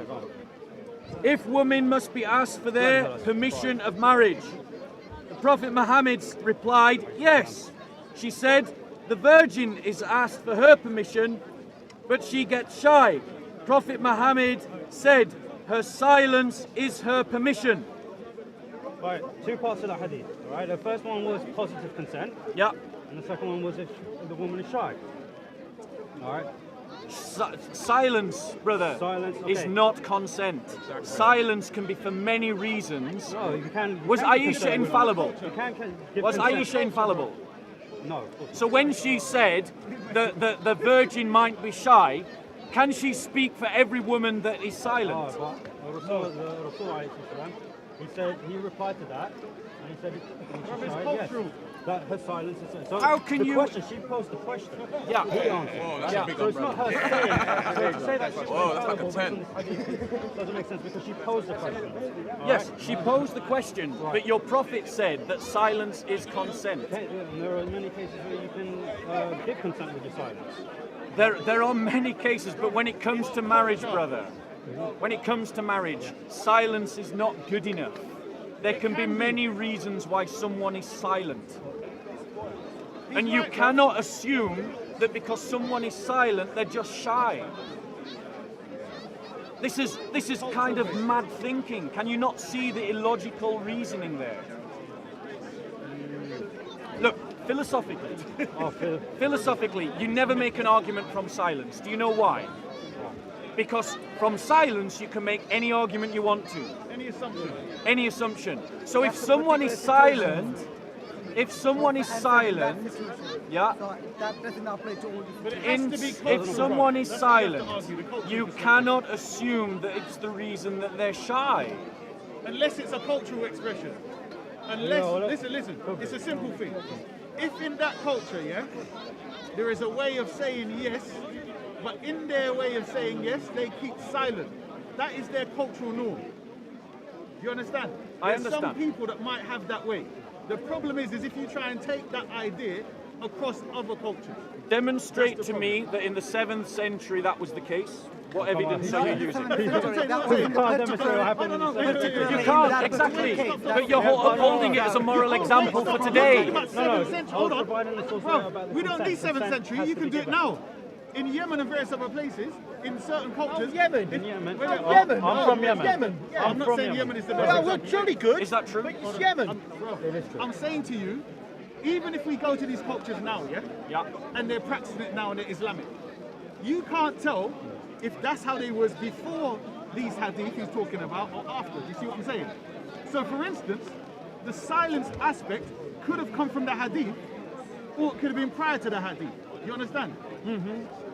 if women must be asked for their permission of marriage. The Prophet Muhammad replied, yes. She said, the virgin is asked for her permission, but she gets shy. Prophet Muhammad said, her silence is her permission. right, two parts of that hadith. Right, the first one was positive consent, Yeah. and the second one was if the woman is shy. All right. Silence, brother, Silence, is okay. not consent. Silence can be for many reasons. No, you can. Was Aisha infallible? You can give Was consent. Aisha infallible? No. Of course. So when she said that the virgin might be shy, can she speak for every woman that is silent? No, but Rasul alayhi salam, he replied to that, and he said, yes, that her silence is... So How can you... Question, she posed the question. Yeah. He answered. Oh, that's a big So it's not her saying... So to say that she's that's like a infallible 10. doesn't make sense because she posed the question. Yes, she posed the question, but your prophet said that silence is consent. And there are many cases where you can give consent with your silence. There are many cases, but when it comes to marriage, brother, when it comes to marriage, silence is not good enough. There can be many reasons why someone is silent. And you cannot assume that because someone is silent, they're just shy. This is kind of mad thinking. Can you not see the illogical reasoning there? Look, philosophically, you never make an argument from silence. Do you know why? Because from silence, you can make any argument you want to. Any assumption. So if someone is silent, if someone is silent, you cannot assume that it's the reason that they're shy. Unless it's a cultural expression. Unless, listen, it's a simple thing. If in that culture, there is a way of saying yes, but in their way of saying yes, they keep silent. That is their cultural norm. Do you understand? I There's understand. some people that might have that way. The problem is if you try and take that idea across other cultures. Demonstrate to me that in the 7th century that was the case. What evidence are you using? You can't demonstrate what happened in the 7th You can't, exactly. But you're upholding it as a moral example for today. Hold on. We don't need 7th century. You can do it now. In Yemen and various other places, in certain cultures. Yemen? In Yemen. Yemen. I'm from Yemen. I'm not saying Yemen is the best. Well, we're truly good. Is that true? But it's Yemen. I'm saying to you, even if we go to these cultures now, Yeah. and they're practicing it now and they're Islamic, you can't tell if that's how they was before these hadith he's talking about or after. Do you see what I'm saying? So for instance, the silence aspect could have come from the hadith or it could have been prior to the hadith. You understand?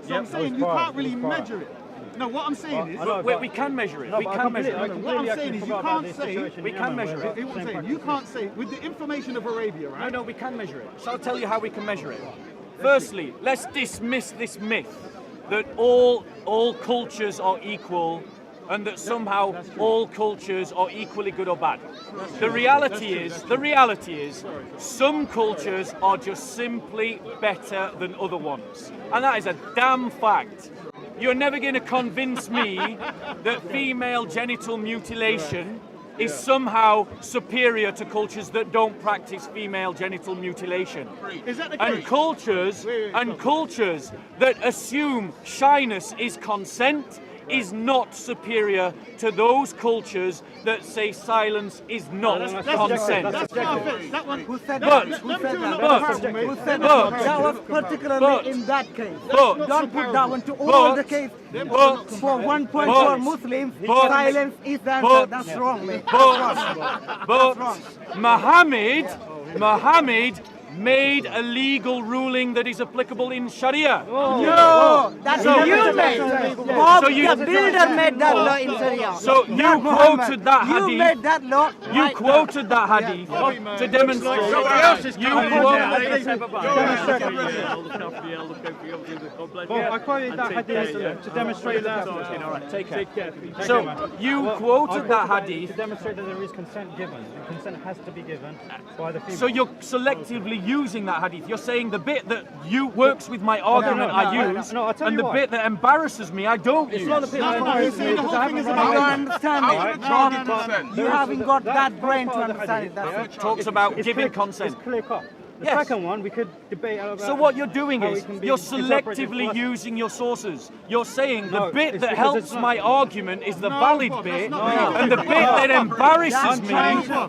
So I'm saying you can't really measure it. No, what I'm saying is... We can measure it. We can measure it. What I'm saying is you can't say... We can measure it. What I'm saying, you can't say, with the information of Arabia, right? No, we can measure it. So I'll tell you how we can measure it. Firstly, let's dismiss this myth that all cultures are equal and that somehow all cultures are equally good or bad. The reality is, some cultures are just simply better than other ones. And that is a damn fact. You're never going to convince me that female genital mutilation is somehow superior to cultures that don't practice female genital mutilation. Is that the case? And cultures that assume shyness is consent is not superior to those cultures that say silence is not consent. That's perfect. That one. Who said But- that? Who Them said two that? are but- comparable, mate. Who said but- that? That was particularly but- in that case. but- Don't put that one to all but- the case. but- For 1.4 but- Muslims, but- silence is the answer. but- That's wrong, mate. But Muhammad made a legal ruling that is applicable in Sharia. No, that's you made. Bob, So you- the builder made that law in Sharia. So you Not Muhammad. quoted that You hadith. made that law. You right quoted that hadith to demonstrate. Well, I quoted that hadith to demonstrate that. Take care. So you quoted that To hadith. demonstrate that there is consent given. And consent has to be given by the female. So you're selectively using that hadith. You're saying the bit that works with my argument I use, I'll tell and you the why. bit that embarrasses me I don't use. It's not the bit that No, annoys he's me saying the because whole I thing haven't is run You away. understand it. You haven't got that brain to understand it. That's it. Talks about It's giving clear- consent. It's clear cut. The Yes. second one, we could debate about. So what you're doing how is it can be you're interpreted selectively for us. using your sources. You're saying the No, bit it's that because helps it's not- my argument is the valid bit, not and the bit that embarrasses me,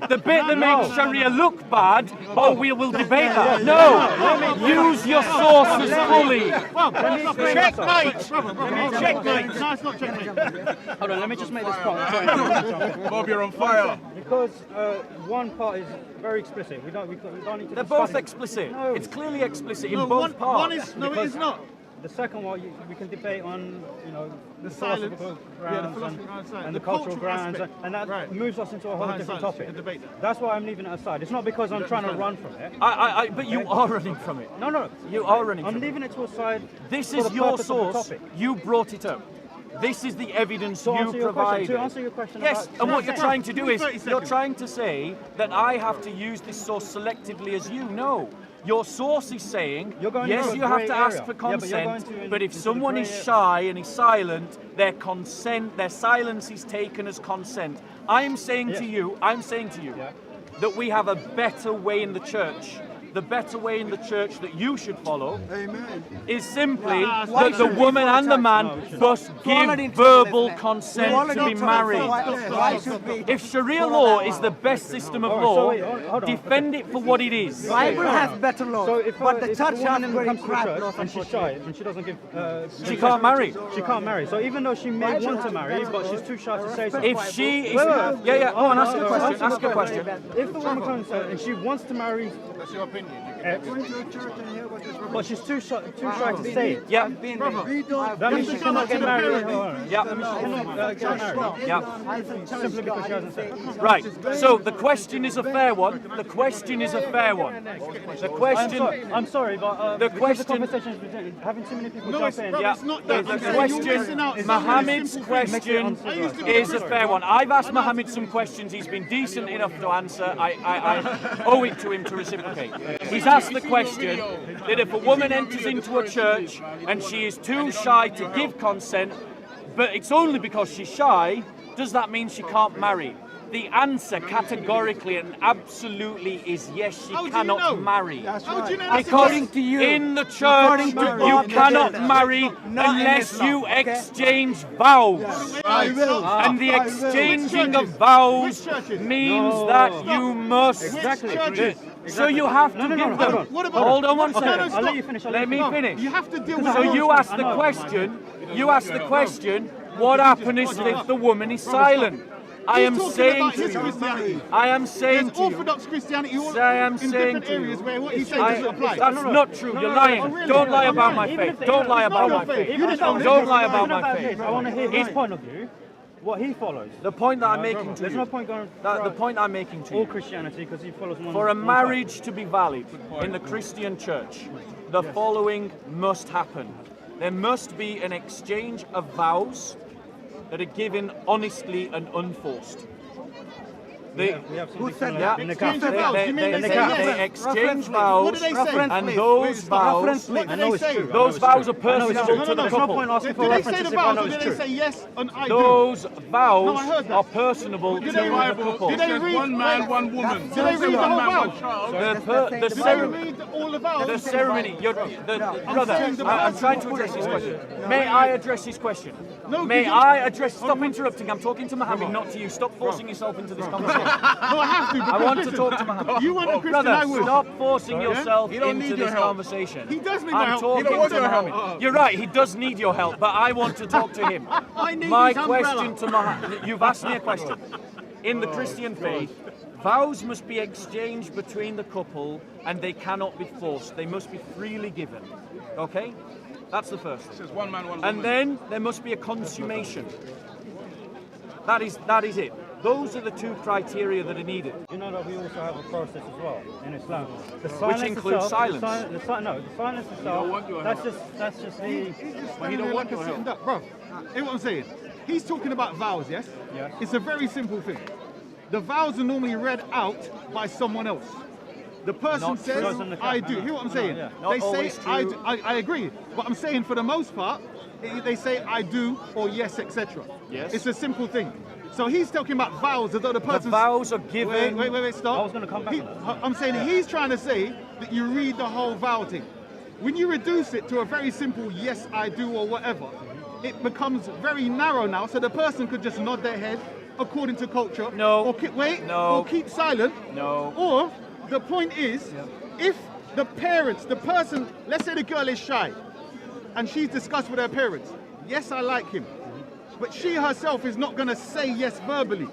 the bit that makes No. Sharia look bad, we will debate that. No, use your sources fully. Checkmate! Checkmate! No, it's not checkmate. Hold on, let me just make this point. Bob, you're on fire. Because one part is very explicit. We don't need to. They're discuss both it. explicit. No. It's clearly explicit in No, both parts. one is, no, it is not. The second one, we can debate on, the silence. philosophical Yeah, the grounds philosophical grounds, and the the cultural cultural grounds, aspect. and that Right. moves us into a whole Behind different silence, you topic. can debate that. That's why I'm leaving it aside. It's not because I'm trying to run from it. But you are running from it. No. You are running I'm from it. leaving it to a side. This for is the your purpose of the source. topic. You brought it up. This is the evidence To you answer your question, provided. to answer your question Yes, about- and what you're trying to do is 30 you're seconds. trying to say that I have to use this source selectively as you. No. Your source is saying, You're going yes, into you a have grey to ask area. for Yeah, but you're consent, going to but if into the someone grey is area. shy and is silent, their silence is taken as consent. I'm saying to you that we have a better way in the church. The better way in the church that you should follow is simply that the woman and the man must give verbal consent to be married. Why should we? If Sharia law is the best system of law, so wait, hold on. defend it for what it is. Bible has better laws, So if but the if church a woman has very comes to crap church laws. and she's shy and she doesn't give, She can't marry. She can't marry. So even though she may want to marry, but she's too shy to say so. If she is, Wait, wait. yeah, go on, ask a No, question. answer Ask the a question. If the woman comes and she wants to marry That's your opinion. X, but she's too shy to say it, Yeah, that means she cannot get married. yeah, She cannot get married yeah. simply because she hasn't said it. Right. So the question is a fair one. The question is a fair one. The question. I'm sorry, but The because question- the conversation is having too many people No, jump it's, in. bro, Yeah. it's not The that. I'm saying you're missing question, out. It's Mohammed's not really simple thing. question is a fair one. I've asked Mohammed some questions. He's been decent enough to answer. I owe it to him to reciprocate. He's asked the question that if a woman enters into a church and she is too shy to give consent, but it's only because she's shy, does that mean she can't marry? The answer categorically and absolutely is yes, she cannot marry. How do you know that's Because According to you. in the church, you cannot marry unless you exchange vows. I will. And the exchanging of vows means that you must. So you have to give them. Hold on one second. I'll let you finish. Let me finish. You have to deal with So you asked the question. You asked the question. What happens if the woman is silent? I am saying to you. I am saying to you. Orthodox Christianity all I am in saying different to you. areas where what you say doesn't apply. That's not true. You're lying. Don't lie about my faith. Don't lie about my faith. Don't lie about my faith. I want to hear his point of view, what he follows. The point that I'm making to There's you. no point going The point I'm making to all you. Christianity because he follows one. For a one marriage to be valid in the Christian church, the following must happen. There must be an exchange of vows that are given honestly and unforced. We have Who said something that? in the Exchange cap. of vows. You mean they say yes? They exchange What vows, do they say? and those vows, What do I know they it's say? true. those vows are personal No, to no, the there's no couple. point asking Do for they say references the if I vows know or do it's they true. say yes and I do? Those No, I vows heard that. are personable to Do the they read- couple. do they read one man, one woman. Do they read the whole vow? The Do they ceremony. read all the vows? The ceremony, brother, saying the I'm person- trying to address his question. May I address his question? No, May you- I address? Stop interrupting. I'm talking to Mohammed, not to you. Stop forcing yourself into this conversation. No, I have to. I because want to listen, talk to Mohammed. You want a Christian, Brother, I would. stop forcing yourself He don't into need your this help. conversation. He does need my I'm help. talking He don't want to your help. Mohammed. You're right. He does need your help, but I want to talk to him. I need My his umbrella. question to Mohammed. You've asked me a question. In the Christian faith, vows must be exchanged between the couple, and they cannot be forced. They must be freely given. Okay, that's the first thing. Says one man, one And woman. then there must be a consummation. That is it. Those are the two criteria that are needed. You know that we also have a process as well in Islam. The silence includes itself, silence. The silence itself. want your That's just the. But he don't want to sit up, bro. Hear what I'm saying? He's talking about vows, yes? Yes. It's a very simple thing. The vows are normally read out by someone else. The person Not says, true. I do. Hear what I'm saying? yeah. Not They say, always true. I agree. But I'm saying for the most part, they say, I do, or yes, etc. Yes. It's a simple thing. So he's talking about vows as though the The person. vows are given. Wait, stop. I was gonna come back He- on that. I'm saying he's trying to say that you read the whole vow thing. When you reduce it to a very simple yes, I do, or whatever, it becomes very narrow now, so the person could just nod their head according to culture. No. Or keep, wait. No. Or keep silent. No. Or the point is, if the parents, the person, let's say the girl is shy, and she's discussed with her parents, yes, I like him, but she herself is not going to say yes verbally.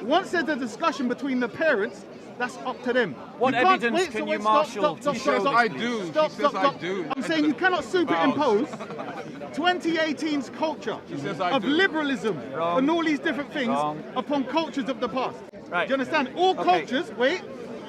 Once there's a discussion between the parents, that's up to them. What You can't- evidence wait, can wait, you stop, marshal stop, to stop, show stop, this, stop. I do. Stop, She stop, says stop. I do. I'm saying you cannot superimpose Vows. 2018's culture says I of do. liberalism Wrong. and all these different things Wrong. upon cultures of the past. Right. Do you understand? All Okay. cultures,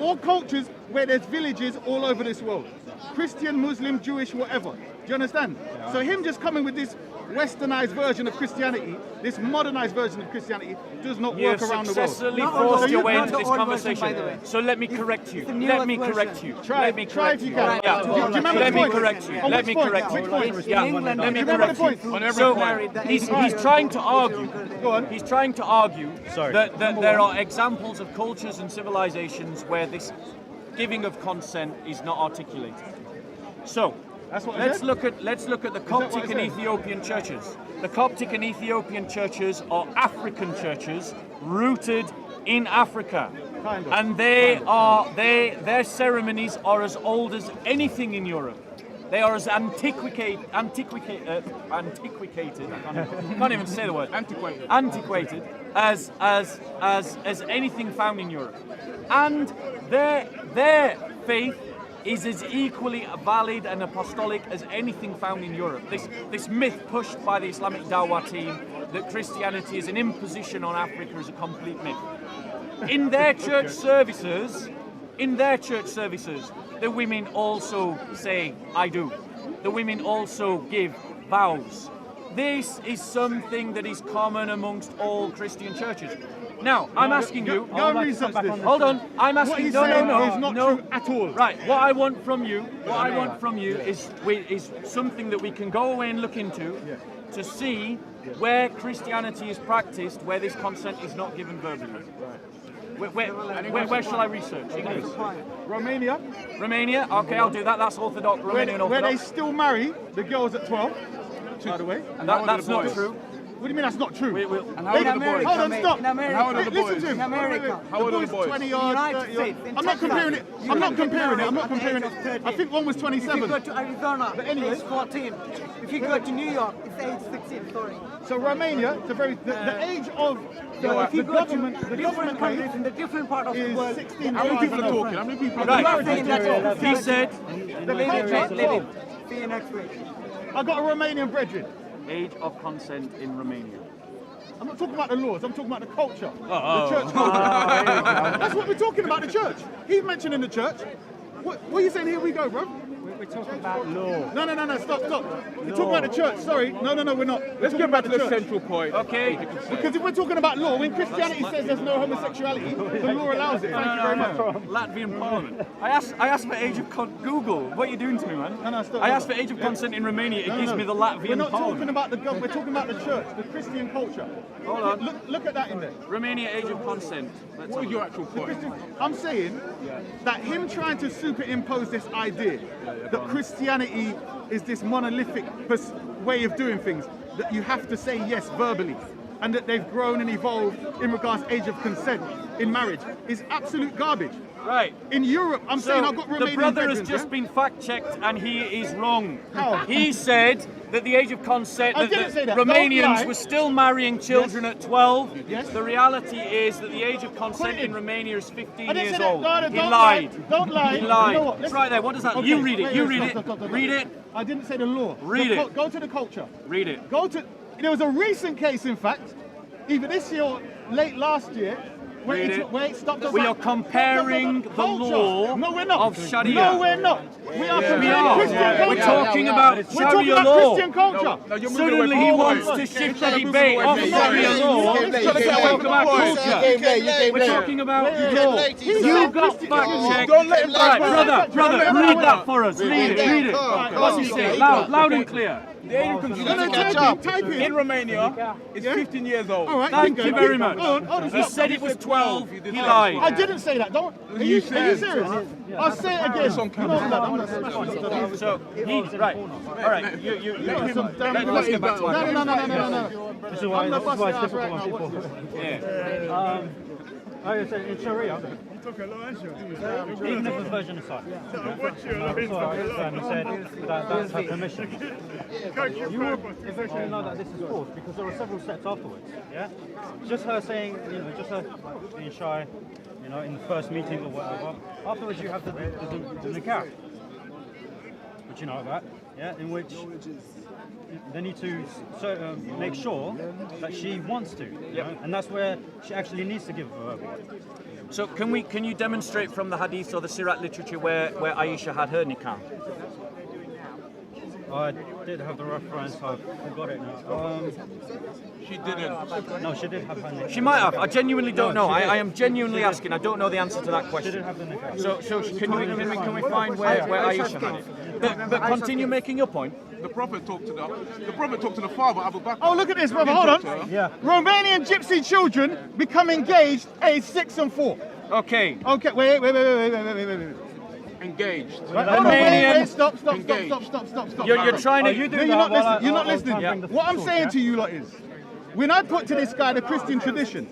all cultures where there's villages all over this world. Christian, Muslim, Jewish, whatever. Do you understand? So him just coming with this westernized version of Christianity, this modernized version of Christianity, does not You've work around the world. successfully Not forced all- your way not into the this old version, conversation. by the way. So let me correct you. the Let newest me version. correct you. Try Let me if correct you you. can. Yeah. Do you remember Let the me point? correct you. On Let which me point? correct Which you. point? In Yeah. England, Let me Do you remember correct the you. point? On every So point. he's trying to argue. Go on. He's trying to argue Sorry. that there are examples of cultures and civilizations where this giving of consent is not articulated. So That's what I let's said. look at the what Coptic I and said? Ethiopian churches. The Coptic and Ethiopian churches are African churches rooted in Africa. Kind of. And their ceremonies are as old as anything in Europe. They are as antiquated. I can't even say the word. Antiquated as anything found in Europe. And their faith is as equally valid and apostolic as anything found in Europe. This myth pushed by the Islamic Dawah team that Christianity is an imposition on Africa is a complete myth. In their church services, the women also say, I do. The women also give vows. this is something that is common amongst all Christian churches. Now, I'm asking you. Go and research this. Hold on. I'm What asking. he's No, saying no, is not no. true at all. Right. What I want from you. Is something that we can go away and look into to see where Christianity is practiced, where this consent is not given verbally. Where shall I research? Romania, Romania. Okay, I'll do that. That's Orthodox. Romanian where they Orthodox. still marry the girls at 12, by the way. That's not true. What do you mean that's not true? And how old are the boys? Hold on, stop. In America. How old are the Listen boys? to him. In America. How old are the boys? 20 yards, United 30 yards. States, in I'm not Texas. comparing it. You I'm not can get comparing it. married I'm not at the comparing age it. of 30. I think one was If you 27. go to Arizona, But anyway. it's 14. If you go to New York, it's age 16. Sorry. So Romania, the age of If you the go to government, different countries in the different part of the is world, 16. How many people are talking? How many people are Right. I'm saying that's He said the living. See you next week. I got a Romanian brethren. age of consent in Romania. I'm not talking about the laws, I'm talking about the culture. The church culture. That's what we're talking about, the church. He's mentioning the church. What are you saying? Here we go, bro. We're talking about law. No, stop. We're talking about the church, sorry. No, we're not. Let's get back to the central point. Okay. Because if we're talking about law, when Christianity says there's no homosexuality, the law allows it. Thank you very much. Latvian Parliament. I asked for age of Google. What are you doing to me, man? No, stop. I asked for age of consent in Romania. It gives me the Latvian We're not Parliament. talking about the government, we're talking about the church, the Christian culture. Hold on. Look at that in there. Romania age of consent. Let's What have is a your look. actual point? I'm saying that him trying to superimpose this idea that Christianity is this monolithic way of doing things, that you have to say yes verbally, and that they've grown and evolved in regards to age of consent in marriage, is absolute garbage. Right. In Europe, I'm saying I've got Romanian the brother has brethren, just been fact-checked and he is wrong. How? He said that the age of consent, I that didn't the say that. Don't Romanians lie. were still marrying children at 12. Yes. The reality is that the age of consent Put it in in. Romania is I 15 didn't years say that. old. No, He don't lied. lie. Don't lie. He lied. You know what? It's right there. What does that? Okay, You read it. wait, You wait, read stop. it. Read it. I didn't say the law. Read it. Go to the culture. Read it. Go to. There was a recent case, in fact, either this year or late last year, where Read it. stop. We are comparing the law no, we're not. of Sharia. No, we're not. We are comparing We are. Christian culture. We're talking about We're talking Sharia about law. Christian culture. No, you're moving away Suddenly from he the wants point. to shift You're the trying to debate move off away from Sharia the law. point. You're trying to get away from the point. We're talking about law. you got fact checked. Don't let him Right, back. brother, read that for us. Read it. Right, What's he saying? Loud and clear. The age of consent Type in. in Romania is 15 years old. All right, Thank keep you going. very much. Hold on, He stop. said it was 12. He I lied. didn't say that. Don't. Are you serious? I'll say it again. on Come on, lad, I'm gonna smash it. So he right. All right. You. Let's get back to it. No. This is why it's difficult right when now. people. Yeah. Like I said, in Sharia, even if it's version aside, he said that that's her permission. You will eventually know that this is forced because there are several steps afterwards. Yeah, just her saying, just her being shy, in the first meeting or whatever. Afterwards, you have the nikah, which you know about. Yeah, in which they need to make sure that she wants to, and that's where she actually needs to give a verbal. So can you demonstrate from the hadith or the sirat literature where Aisha had her nikah? I did have the reference. I forgot it now. She didn't. No, she did have her nikah. She might have. I genuinely don't know. she did. I am genuinely asking. I don't know the answer to that She did question. have the nikah. So can we find where Aisha had it? But continue making your point. The Prophet talked to the father, Abu Bakr. Oh, look at this, brother. Hold on. Yeah. Romanian gypsy children become engaged aged 6 and 4. Okay. Okay, wait. Engaged. Romanian. Stop. Engaged. Stop. You're trying to. You do No, that you're not while listening. I'll try and bring the What I'm source, saying yeah? to you lot is, when I put to this guy the Christian tradition,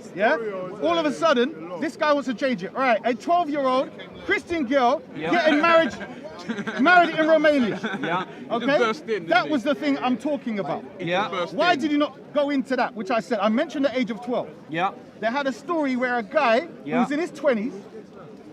all of a sudden, this guy wants to change it. All right, a 12-year-old Christian girl getting married in Romania. Yeah. Okay, just burst in, that didn't was the thing I'm talking about. Yeah. Why did you not go into that, which I said? I mentioned the age of 12. Yeah. They had a story where a guy Yeah. who's in his 20s,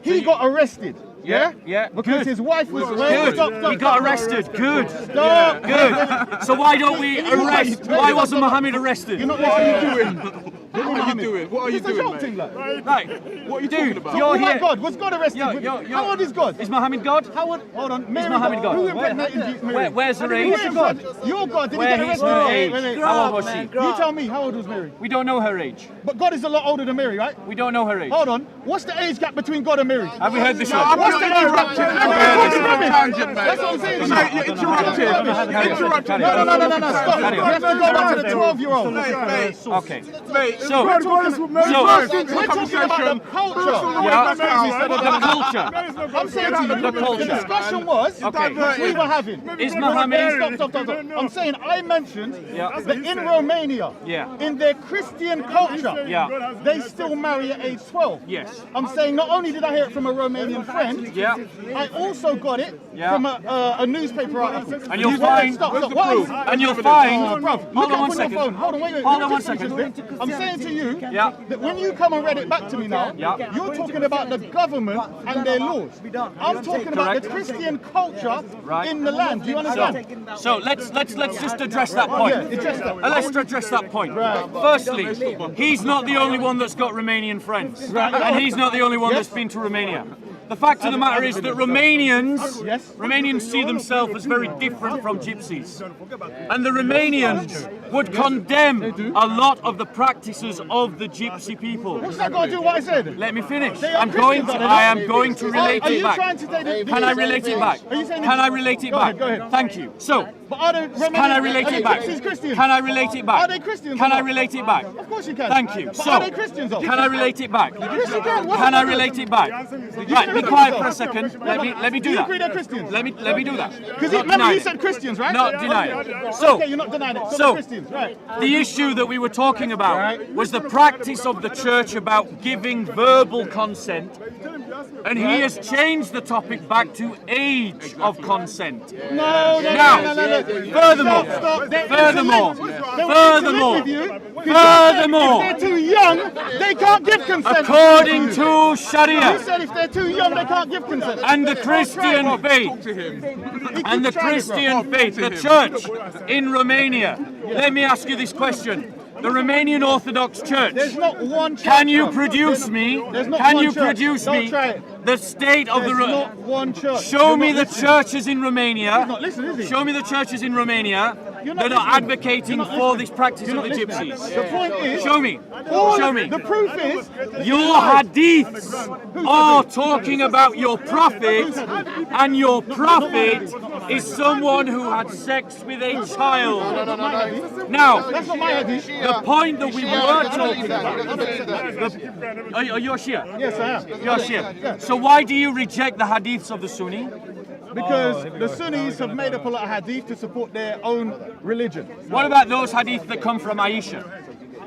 he got arrested. Yeah. Because Good. his wife was Good. Stop. He got arrested. Good. Stop. Good. So why don't we arrest? Why wasn't Mohammed arrested? You're not listening. What are you doing? What are you doing, mate? Right. What are you talking about? You're here. God. Was God arrested? How old is God? Is Muhammad God? Hold on. Is Muhammad God? Who impregnated Mary? Where's her age? Your God. Did he Where get is arrested? her age? Wait. How old was she? You tell me, how old was Mary? We don't know her age. But God is a lot older than Mary, right? We don't know her age. Hold on. What's the age gap between God and Mary? Have we heard this one? What's the age gap? That's what I'm saying. You're interrupting. No. Stop. You have to go back to the 12-year-old. Okay. Mate, So, We're talking about the culture. the culture. I'm saying to you, The culture. the discussion was Okay. which we were having. Is Muhammad? Stop. I'm saying I mentioned Yeah. that in Romania, Yeah. in their Christian culture, Yeah. they still marry at age 12. Yes. I'm saying not only did I hear it from a Romanian friend, Yeah. I also got it Yeah. from a newspaper article. And you'll find- Stop. Where's the What proof? is- And you'll find. Bruv, look Hold on up one on your second. phone. Hold on, wait. Hold on Let me one just finish second. this bit. I'm saying to you Yeah. that when you come and read it back to me now, Yeah. you're talking about the government and their laws. I'm talking about Correct. the Christian culture Right. in the land. Do you understand? So let's just address that point. Yeah, address that. Let's address that point. Firstly, he's not the only one that's got Romanian friends, and he's not the only one that's been to Romania. The fact of the matter is that Romanians see themselves as very different from gypsies. And the Romanians would condemn a lot of the practices of the gypsy people. What's that got to do with what I said? Let me finish. They are I am Christians, going to relate Are it you back. trying to say that? Can I relate it back? Are you saying Can I relate it Go back? ahead, go ahead. Thank you. So, But are the Romanians, can I relate it back? Gypsies Christians? Can I relate it back? Are they Christians? Can or I not? relate it back? Of course you can. Thank you. But So, are they Christians? Though? can I relate it back? Yes, you can. What? Can I relate it back? Right, be quiet for a second. Let me do You that. agree they're Christians? Let me do that. Because Not remember deny you it. said Christians, right? Not deny it. So, Okay, you're not denying it. So, so they're Christians, right? the issue that we were talking about was the practice of the church about giving verbal consent, and he has changed the topic back to age of consent. No. Now, furthermore, Stop. They're furthermore, interlinked. They want to furthermore, live with you. furthermore, If they're too young, they can't give consent. according to You Sharia said if they're too young, they can't give consent. and the Christian faith, to him. and the Christian faith, the church in Romania. Let me ask you this question. The Romanian Orthodox Church. There's not one church. Can you produce me? There's not Can one you church. produce Don't me try it. the state of There's the? not one church. Show You're me not the listening. churches in Romania. not listening, is he? Show me the churches in Romania You're not that are listening. advocating You're not for listening. this practice You're of the not listening. gypsies. The point is, Show me. Show me. The proof is Your hadiths are talking about your prophet, and your prophet is someone who had sex with a child. Now, that's not my hadith. the point that we were talking about. that. Are you a Shia? Yes, I am. You're a Shia. So why do you reject the hadiths of the Sunni? Because the Sunnis have made up a lot of hadith to support their own religion. What about those hadiths that come from Aisha?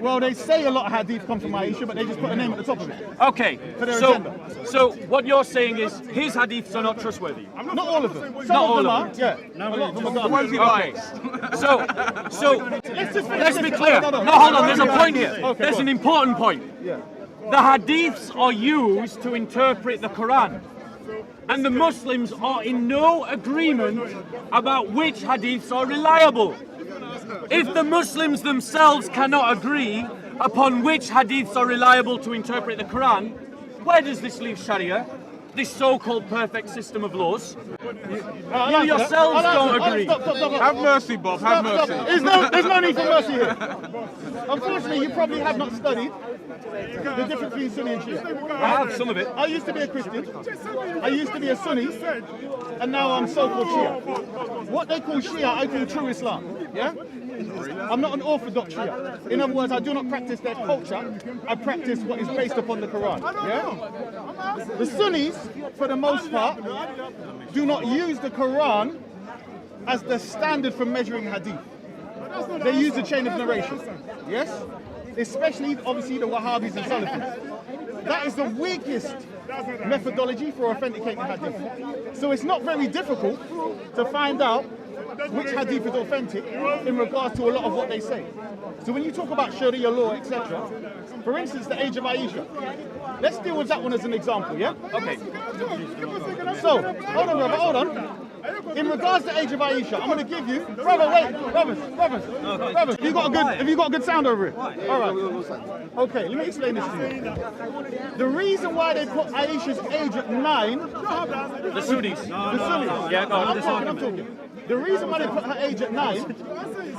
Well, they say a lot of hadith come from Aisha, but they just put a name at the top of it. Okay, their so agenda. what you're saying is his hadiths are not trustworthy. Not all of them. Some Not of all them of are. Yeah. A lot of them are garbage. Okay. So let's be clear. No, No, hold on. There's a point here. Okay, There's go an on. important point. Yeah. The hadiths are used to interpret the Quran. And the Muslims are in no agreement about which hadiths are reliable. If the Muslims themselves cannot agree upon which hadiths are reliable to interpret the Quran, where does this leave Sharia? This so-called perfect system of laws? You yourselves don't agree. Stop. Have mercy, Bob. Have Stop. mercy. There's no need for mercy here. Unfortunately, you probably have not studied the difference between Sunni and Shia. I have some of it. I used to be a Christian. I used to be a Sunni, and now I'm so-called Shia. What they call Shia, I call true Islam. Yeah. I'm not an orthodox Shia. In other words, I do not practice their culture. I practice what is based upon the Quran. Yeah. The Sunnis, for the most part, do not use the Quran as the standard for measuring hadith. They use the chain of narration. Yes? Especially, obviously, the Wahhabis and Salafis. That is the weakest methodology for authenticating hadith. So it's not very difficult to find out which hadith is authentic in regards to a lot of what they say. So when you talk about Sharia law, etc., for instance, the age of Aisha, let's deal with that one as an example, yeah? Okay. So, hold on, brother, hold on. In regards to age of Aisha, I'm going to give you, brother. Wait, brothers. Have you got a good sound over it? All right. Okay, let me explain this to you. The reason why they put Aisha's age at 9, The Sunnis. yeah, no, I'm talking. The reason why they put her age at 9.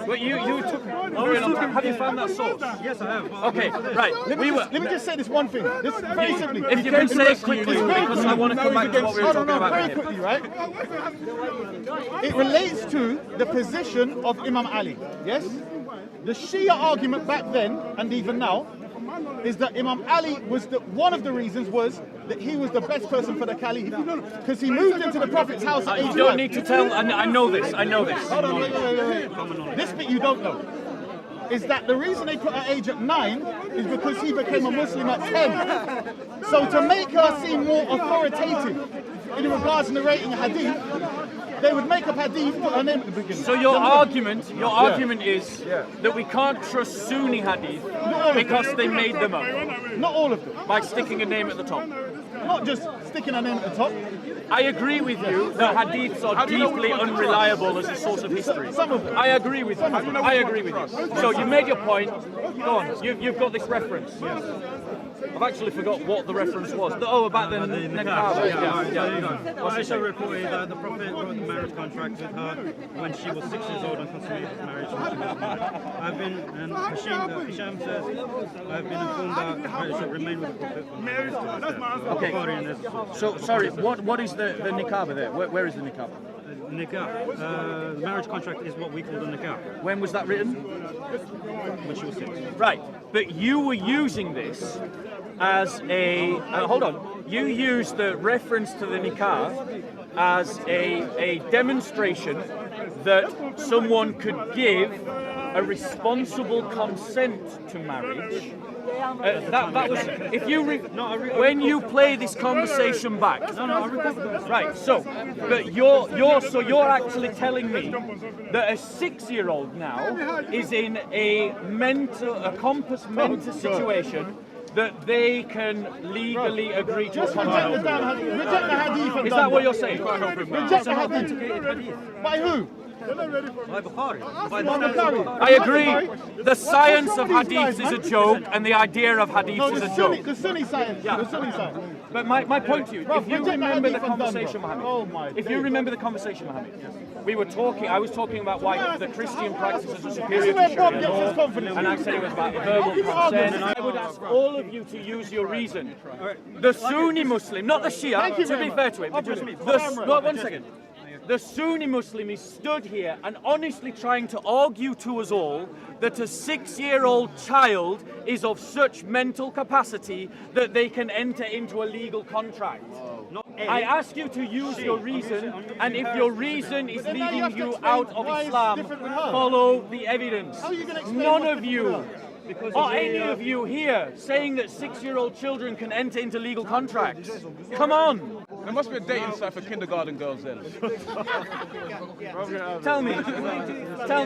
But you took very long time. Have you found that source? Yes, I have. Okay, right. Let me just say this one thing. This very simply. If you can say it quickly, because I want to come back to what we were talking about. Very quickly, right? It relates to the position of Imam Ali. Yes? The Shia argument back then, and even now, is that Imam Ali was one of the reasons was that he was the best person for the Caliph because he moved into the Prophet's house at age 9. You don't need to tell. I know this. Hold on, wait. This bit you don't know is that the reason they put her age at 9 is because he became a Muslim at 10. So to make her seem more authoritative in regards to narrating hadith, they would make up hadith, put her name at the beginning. So your argument is that we can't trust Sunni hadith because they made them up Not all of them. by sticking a name at the top. Not just sticking her name at the top. I agree with you that hadiths are deeply unreliable as a source of history. Some of them. I agree with you. I agree with you. So you made your point. Go on. You've got this reference. I've actually forgot what the reference was. About the niqab. Aisha reported that the Prophet wrote the marriage contract with her when she was 6 years old and consummated marriage when she was 9. Hisham says, I've been informed that Aisha remained with the Prophet for marriage. Okay. So sorry. What is the niqab there? Where is the niqab? Nikah. The marriage contract is what we call the nikah. When was that written? When she was 6. Right, but you were using this as a hold on. You used the reference to the nikah as a demonstration that someone could give a responsible consent to marriage. That was if you when you play this conversation back. Right. So, but you're actually telling me that a 6-year-old now is in a compos mentis situation that they can legally agree to a contract. Reject the hadith. Is that what you're saying? Reject the hadith. By who? By Bukhari. I agree. The science of hadiths is a joke, and the idea of hadiths is a joke. The Sunni science. Yeah. The Sunni science. But my point to you, if you remember the conversation, Oh Mohammed, my if you remember the conversation, Mohammed, I was talking about why the Christian practices are superior to Sharia law, and I said it was about verbal consent, and I would ask all of you to use your reason. The Sunni Muslim, not the Shia, to be fair to him, one second. The Sunni Muslim is stood here and honestly trying to argue to us all that a 6-year-old child is of such mental capacity that they can enter into a legal contract. I ask you to use your reason, and if your reason is leading you out of Islam, follow the evidence. None of you are any of you here saying that 6-year-old children can enter into legal contracts. Come on. There must be a dating site for kindergarten girls then. Tell me,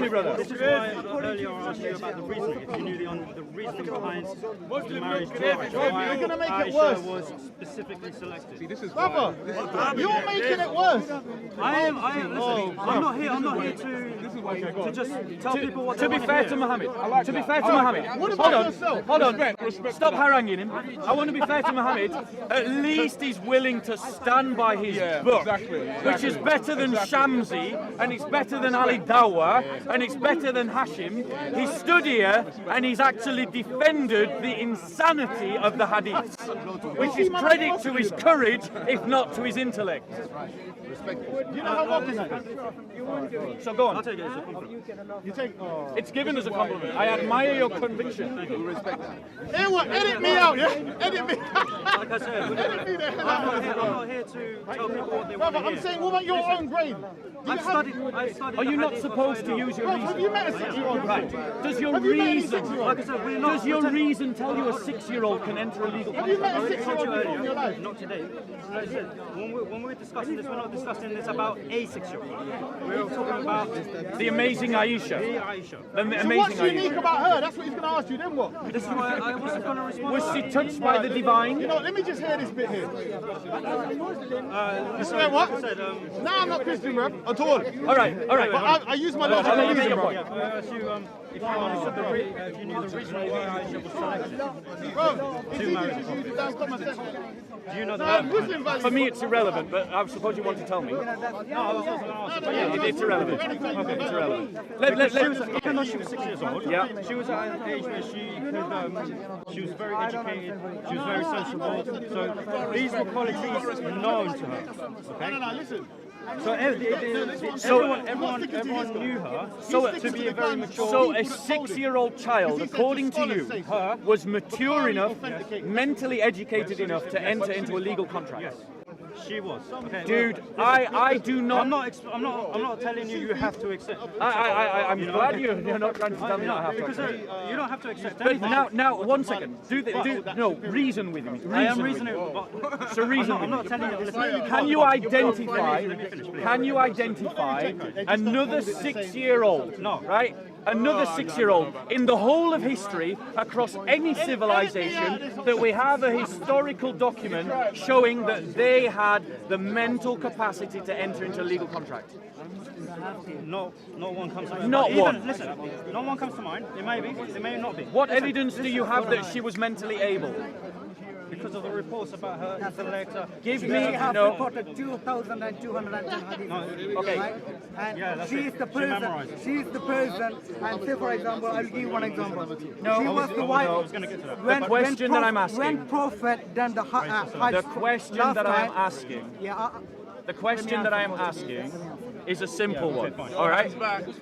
brother. This is why earlier I asked you about the reasoning. If you knew the reasoning behind the marriage to Aisha, why You're gonna make it Aisha worse. was specifically selected. See, this is Brother, you're making it worse. I am. Listen, I'm not here to just tell people what To be fair to Mohammed, hold on. Stop haranguing him. I want to be fair to Mohammed. At least he's willing to stand by his book, which is better than Shamsi, and it's better than Ali Dawah, and it's better than Hashim. He stood here and he's actually defended the insanity of the hadiths, which is credit to his courage, if not to his intellect. You know how often that is? So go on. I'll take it as a compliment. You take. It's given as a compliment. I admire your conviction. Hey, what? Edit me out, yeah? Edit me. Like I said, I'm not here to tell people what they want Brother, to I'm hear. saying, what about your own brain? I've studied. Are you not supposed to use your Have reason? you met a 6-year-old? Right. Does your Have you met any reason? 6-year-old? Like I said, we're not. Does your reason tell you a 6-year-old can enter a legal Have you met contract? a 6-year-old before in your life? Not today. Like I said, when we're discussing this, we're not discussing this about a 6-year-old. We're talking about The amazing Aisha. Aisha. The So amazing what's unique Aisha. about her? That's what he's going to ask you, then what? This is why I wasn't going to respond. Was to she that. touched by the divine? You know, let me just hear this bit here. You said what? No, I'm not Christian, bro, at all. All right. But I use my logic. I'll let you make your point. If you understood if you knew the reason why Aisha was selected to marry the Prophet. Do you know that? For me, it's irrelevant, but I suppose you want to tell me. No, I was also going to ask. Yeah, it's irrelevant. Okay, it's irrelevant. Even though she was 6 years old, Yeah. she was at an age where she was very educated, she was very sociable. So these were qualities known to her. Okay? No, listen. So everyone knew her to be a very mature. So a 6-year-old child, according to you, was mature enough, mentally educated enough to enter into a legal contract. She was. Okay. Dude, I do not. I'm not telling you have to accept. I'm glad you're not trying to tell me that I have to Because accept. you don't have to accept But anything. now, 1 second. Reason with me. I am reasoning. So reason I'm not telling you. Listen, Can you identify another 6-year-old? No. Right? Another 6-year-old in the whole of history across any civilization that we have a historical document showing that they had the mental capacity to enter into a legal contract. No one comes to mind. Not one. Listen, no one comes to mind. It may be, it may not be. What evidence do you have that she was mentally able? Because of the reports about her intellect. Give We me have no. reported 2,210 hadith. Okay. Right? And Yeah, that's she it. is the She person. memorized it. She is the person. And say, for example, I'll give one example. No, she was the wife. I was going to get to that. When, The question that I'm asking. When Prophet done the Hajj. The question last that I am time- asking. Yeah. The question that I am asking is a simple one. All right.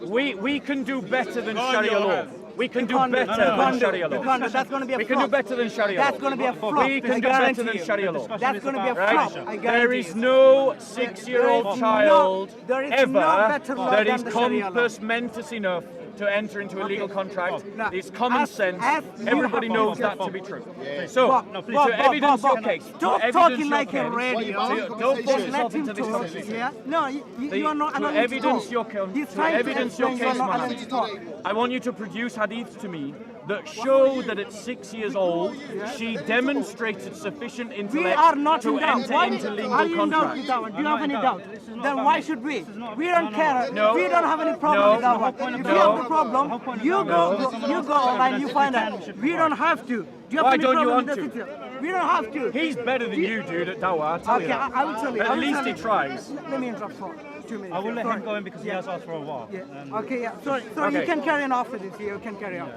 We can do better than Sharia law. We can do better than Sharia law. That's going to be a We can do flop. better than Sharia law. That's going to be a flop. We can I do better guarantee than you. Sharia law. That's going to be a Right? flop. I There guarantee is you. no 6-year-old child there is ever no better law that than is the Sharia law. compass mentis enough to enter into a legal contract. Now, It's common as sense. you Everybody have- knows that to be true. So, Bob, to evidence your case, Stop to evidence talking your like a case, radio. don't force Just let yourself him into this talk. conversation. Yeah? No, you are not To allowed to evidence talk. your He's to trying to evidence your explain case, you are not man. allowed to talk. I want you to produce hadiths to me that show that at 6 years old she demonstrated sufficient We intellect are not to in doubt. enter Why- into are legal you in doubt contracts. with that one? Do you have any doubt? Then why should we? We don't care. No. We don't have any problem No. with that one. If you No. have the problem, you go online, you find out. We don't have to. Do you have Why any don't you problem want with the to? situation? We don't have to. He's better than you, dude, at Dawah, I'll tell you Okay, that. I will tell you. I At will least tell he you. tries. Let me interrupt for 2 minutes. I will let Sorry. him go in because he has asked for a while. Yeah. And Okay, yeah. Sorry, Okay. you can carry on after this. You can carry on.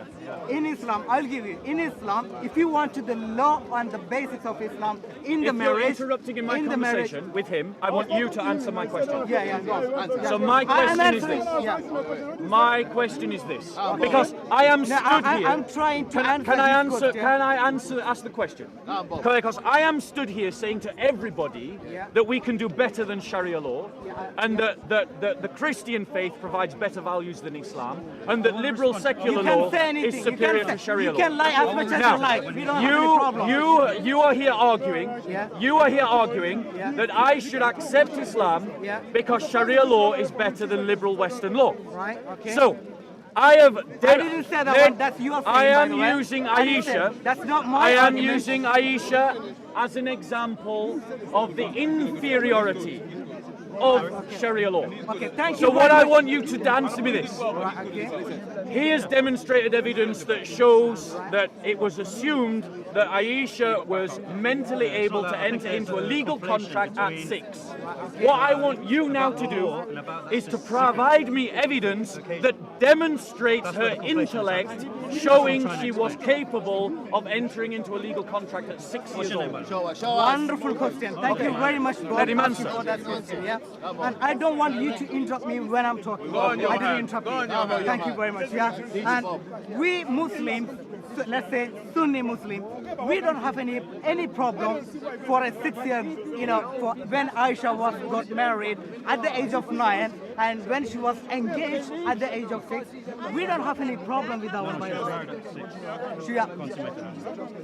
In Islam, I'll give you. In Islam, if you want to the law and the basics of Islam in the If marriage, you're interrupting in my conversation with him, I want you to answer my question. Yeah, go on. So my I'm question is answering. this. Yeah. My question is this. Because I am No, stood here. I'm trying to answer Can I this answer? question. Can I ask the question? Because I am stood here saying to everybody that we can do better than Sharia law, and that the Christian faith provides better values than Islam, and that liberal secular You can law say is anything. superior to Sharia law. You can lie as much as you like. We don't have any problem. You are here arguing. Yeah. You are here arguing that I should accept Islam Yeah. because Sharia law is better than liberal Western law. Right? Okay. So, I have. I didn't say that one. That's your thing, I am by the way. using I didn't say- Aisha. That's not my I am argument. using Aisha as an example of the inferiority of Sharia law. Okay, thank you. So what very I much. want you to answer me this. Right, okay. He has demonstrated evidence that shows that it was assumed that Aisha was mentally able to enter into a legal contract at 6. What I want you now to do is to provide me evidence that demonstrates her intellect, showing she was capable of entering into a legal contract at 6 years old. Wonderful question. Thank you very much, Bob. Let him Thank you answer. for that question, yeah? And I don't want you to interrupt me when I'm talking. I didn't interrupt you. Thank you very much, yeah? And we Muslims, let's say Sunni Muslims, we don't have any problem for a 6-year, for when Aisha got married at the age of 9 and when she was engaged at the age of 6, we don't have any problem with that one, by the way. She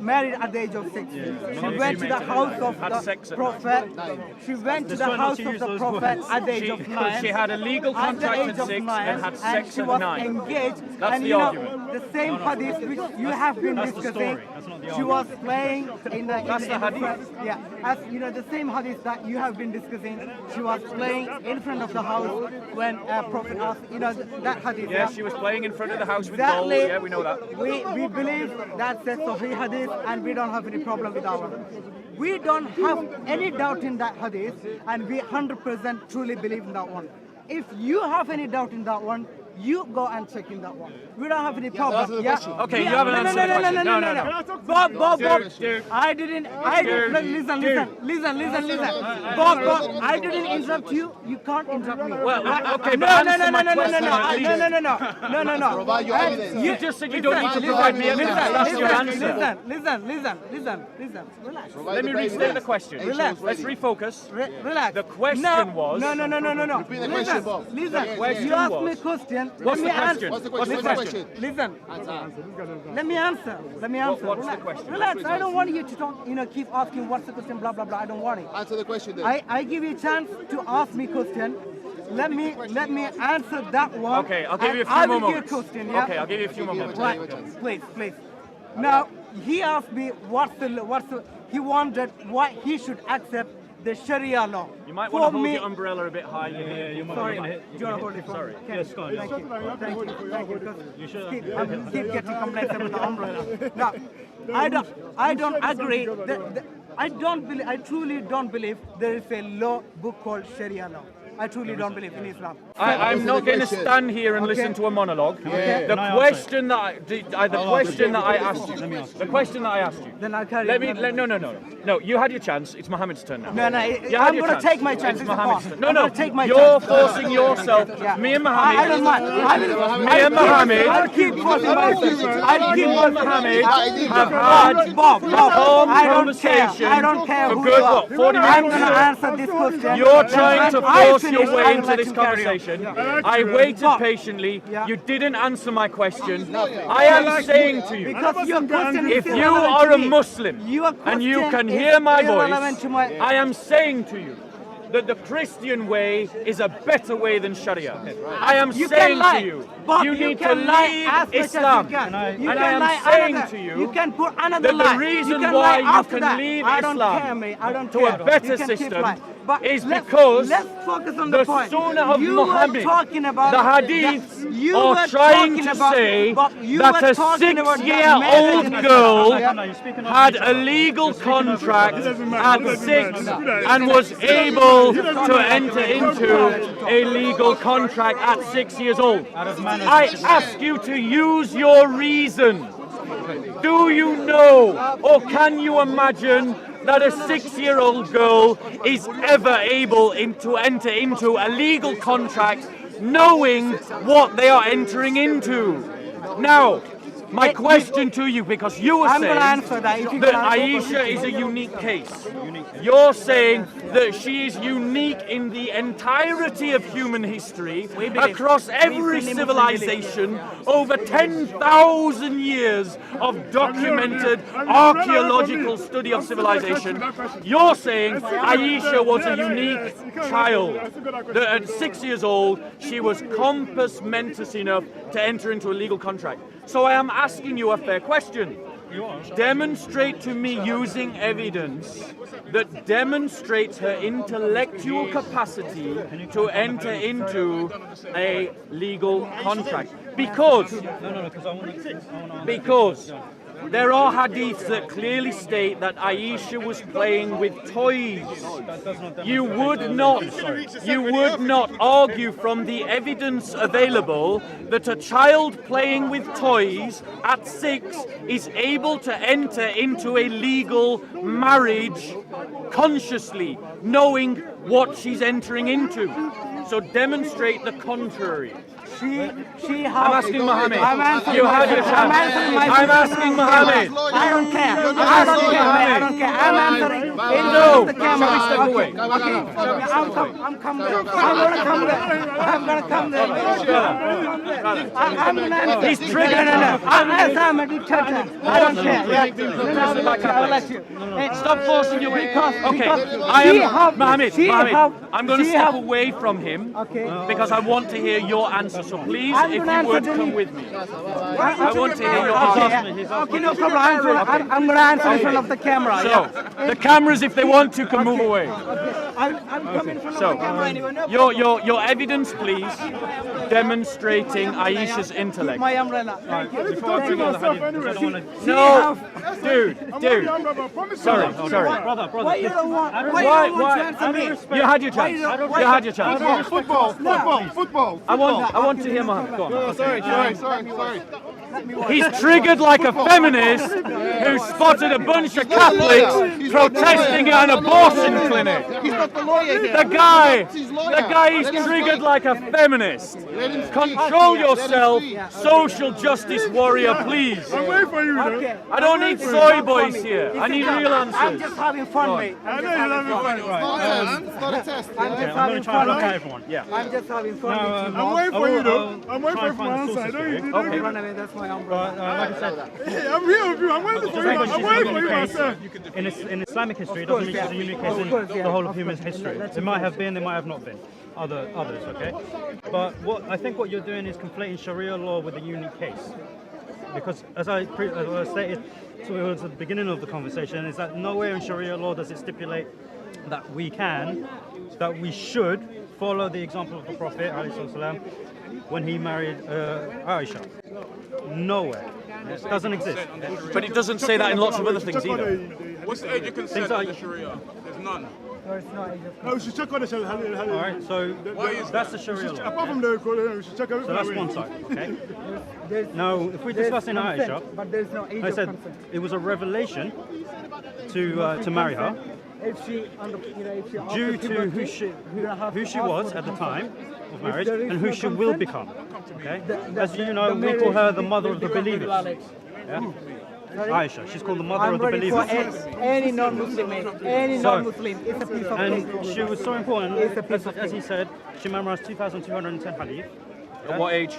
married at the age of 6. She went to the house of the Prophet. She went to the house of the Prophet at the age of 9. She had a legal At the contract age at of 6 9, and had sex she at was 9. engaged. That's And the you know, argument. the same hadith which you have been That's the discussing, story. She was playing in the That's the hadith. Yeah, as you know, the same hadith that you have been discussing. She was playing in front of the house when Prophet asked. You know that hadith. Yeah, she was playing in front of the house with Exactly. dolls. Yeah, we know that. We believe that's a Sahih hadith, and we don't have any problem with that one. We don't have any doubt in that hadith, and we 100% truly believe in that one. If you have any doubt in that one, you go and check in that one. We don't have any problem. Yeah. Okay, you haven't answered the question. No. Bob. Dude. I didn't. Listen. Bob, I didn't interrupt you. You can't interrupt me. Well, okay, but answer my question at least. No. Provide your evidence. You just said you don't need to provide me evidence. That's your answer. Listen. Relax. Let me restate the question. Relax. Let's refocus. Relax. The question was... No. Repeat the question, Bob. Listen. You asked me a question. What's the question? What's the question? Listen. Let me answer. What's the question? Relax. I don't want you to talk. Keep asking what's the question. Blah blah blah. I don't want it. Answer the question then. I give you a chance to ask me question. Let me answer that one. Okay, I'll give you a few I more will give moments. you a question. Yeah. Okay, I'll give you a few more moments. Right. Please. Now he asked me what's the he wondered why he should accept the Sharia law. You might want to hold your umbrella a bit high. You might Sorry, want to hit. do you want to hold it for me? Yes, go on. Thank you. Because You should. keep getting complaints about the umbrella. Now, I don't agree. I truly don't believe there is a law book called Sharia law. I truly don't believe in Islam. I'm not going to stand here and listen to a monologue. The question that I asked you. The question that I asked you. Then I'll carry on. No, you had your chance. It's Mohammed's turn now. No, You had I'm your going to chance. take my chance. It's Mohammed's turn. I'm gonna take my You're chance. forcing yourself. Yeah. Me and Mohammed. I don't mind. Me and Mohammed. I'll keep forcing myself. I'll keep Mohammed forcing have had Bob, a calm I don't conversation care. I don't care for who good, you are. what, 40 I'm minutes? going to answer this question. You're trying to When I force finish, your way I would into like this to carry on. conversation. Yeah. I waited Bob. patiently. Yeah. You didn't answer my question. I am saying to you, Because your question is if you irrelevant are to a me. Muslim Your and you question can is hear my irrelevant voice, to my- I am saying to you that the Christian way is a better way than Sharia. I am You saying can lie. to you, Bob, you need to can lie as leave much as Islam. you can. You And can I am lie saying another- to you you can put another that the lie. reason You can why lie you after can that. leave I don't Islam care, mate. I don't to care. a better You can keep system lying. But is let's because focus on the the point. Sunnah of You were Muhammad, talking about the hadiths, you are were trying talking to about- say but you that were a talking about that 6-year-old marriage. girl Yeah. had a legal contract at 6 and was able to enter into a legal contract at 6 years old. I ask you to use your reason. Do you know or can you imagine that a 6-year-old girl is ever able to enter into a legal contract knowing what they are entering into? Now, my question to you, because you were I'm saying gonna answer that. If you that can answer. Aisha is a unique case. You're saying that she is unique in the entirety of human history, across every civilization, over 10,000 years of documented archaeological study of civilization. You're saying Aisha was a unique child. That at 6 years old, she was compass mentis enough to enter into a legal contract. So I am asking you a fair question. Demonstrate to me using evidence that demonstrates her intellectual capacity to enter into a legal contract. Because there are hadiths that clearly state that Aisha was playing with toys. You would not argue from the evidence available that a child playing with toys at 6 is able to enter into a legal marriage consciously, knowing what she's entering into. So demonstrate the contrary. I'm asking Mohammed. You had your chance. I'm asking Mohammed. I don't care. I don't care. I'm answering. No, the camera. shall we step away? I'm coming there. I'm gonna come there. I'm gonna come there. I'm gonna. He's triggered. I'm a dictator. I don't care. Yeah. I'll let you. Stop forcing your way. Okay, Mohammed, I'm going to step away from him because I want to hear your answer. So please, if you would, come with me. I want to hear your answer. Okay, no problem. I'm going to answer in front of the camera. So, the cameras, if they want to, can move away. I'm coming in front of the camera anyway. No, Your evidence, please, demonstrating Aisha's intellect. my umbrella. Thank you. Before I bring on the hadith, because I don't want to... No, dude. Sorry. Brother. Why you don't want to answer me? You had your chance. You had your chance. Football. I want to hear Mohammed. Go on. Sorry. He's triggered like a feminist who spotted a bunch of Catholics protesting at an abortion clinic. He's not the lawyer here. The guy is triggered like a feminist. Control yourself, social justice warrior, please. I'm waiting for you, you know. Okay. I don't need soy boys here. I need real I'm answers. just having fun, mate. I know you're having fun. It's not a test. I'm just I'm going having to try and fun. look at everyone. Yeah. I'm just having fun. I'm waiting for you, though. I'm waiting for you from Try and one find side. the sources Don't for you? you. Run away, that's my umbrella. Like I said, Hey, I'm here with you. I'm waiting for you. I'm waiting for you, myself. in Islamic history, it doesn't mean it's a unique case in the whole of human history. It might have been, it might have not been. Others, okay? But I think what you're doing is conflating Sharia law with a unique case. Because as I stated towards the beginning of the conversation, is that nowhere in Sharia law does it stipulate that we should follow the example of the Prophet ﷺ, when he married Aisha. Nowhere. It doesn't exist. But it doesn't say that in lots of other things either. What's the age of consent in the Sharia? There's none. No, it's not. No, we should check on the show. All right, so that's the Sharia law. Apart from the code, we should check everything. So that's one side, okay? Now, if we discuss in Aisha, But there's no age I of said consent. it was a revelation to marry her If she, if she due to who she was at the time of marriage and who she will become. Okay? As you know, we call her the mother of the believers. Yeah? Aisha, she's called the mother I'm of the ready for believers. any non-Muslim, mate. Any non-Muslim. It's a piece of And cake. she was so important, It's a piece of as he cake. said, she memorized 2,210 hadith. At what age?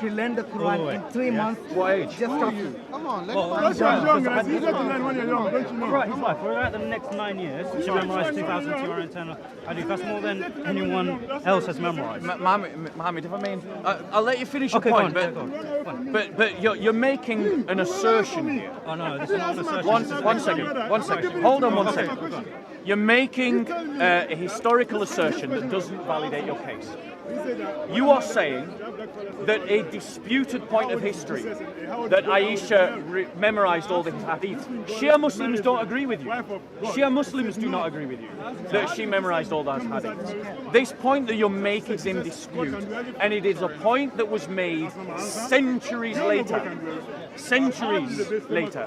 She learned the All the Quran way. in 3 months. What age? Just talking. Come on, let That's why I'm young, guys. It's easier to learn when you're young, don't you know? Throughout his life, throughout the next 9 years, she memorized 2,210 hadith. That's more than anyone else has memorized. Mohammed, if I mean, I'll let you finish your Okay, go point, on, go on. but you're making an assertion here. Oh no, this is not an assertion. One second. Hold on 1 second. You're making a historical assertion that doesn't validate your case. You are saying that a disputed point of history, that Aisha memorized all the hadith. Shia Muslims don't agree with you. Shia Muslims do not agree with you that she memorized all those hadiths. This point that you're making is in dispute, and it is a point that was made centuries later.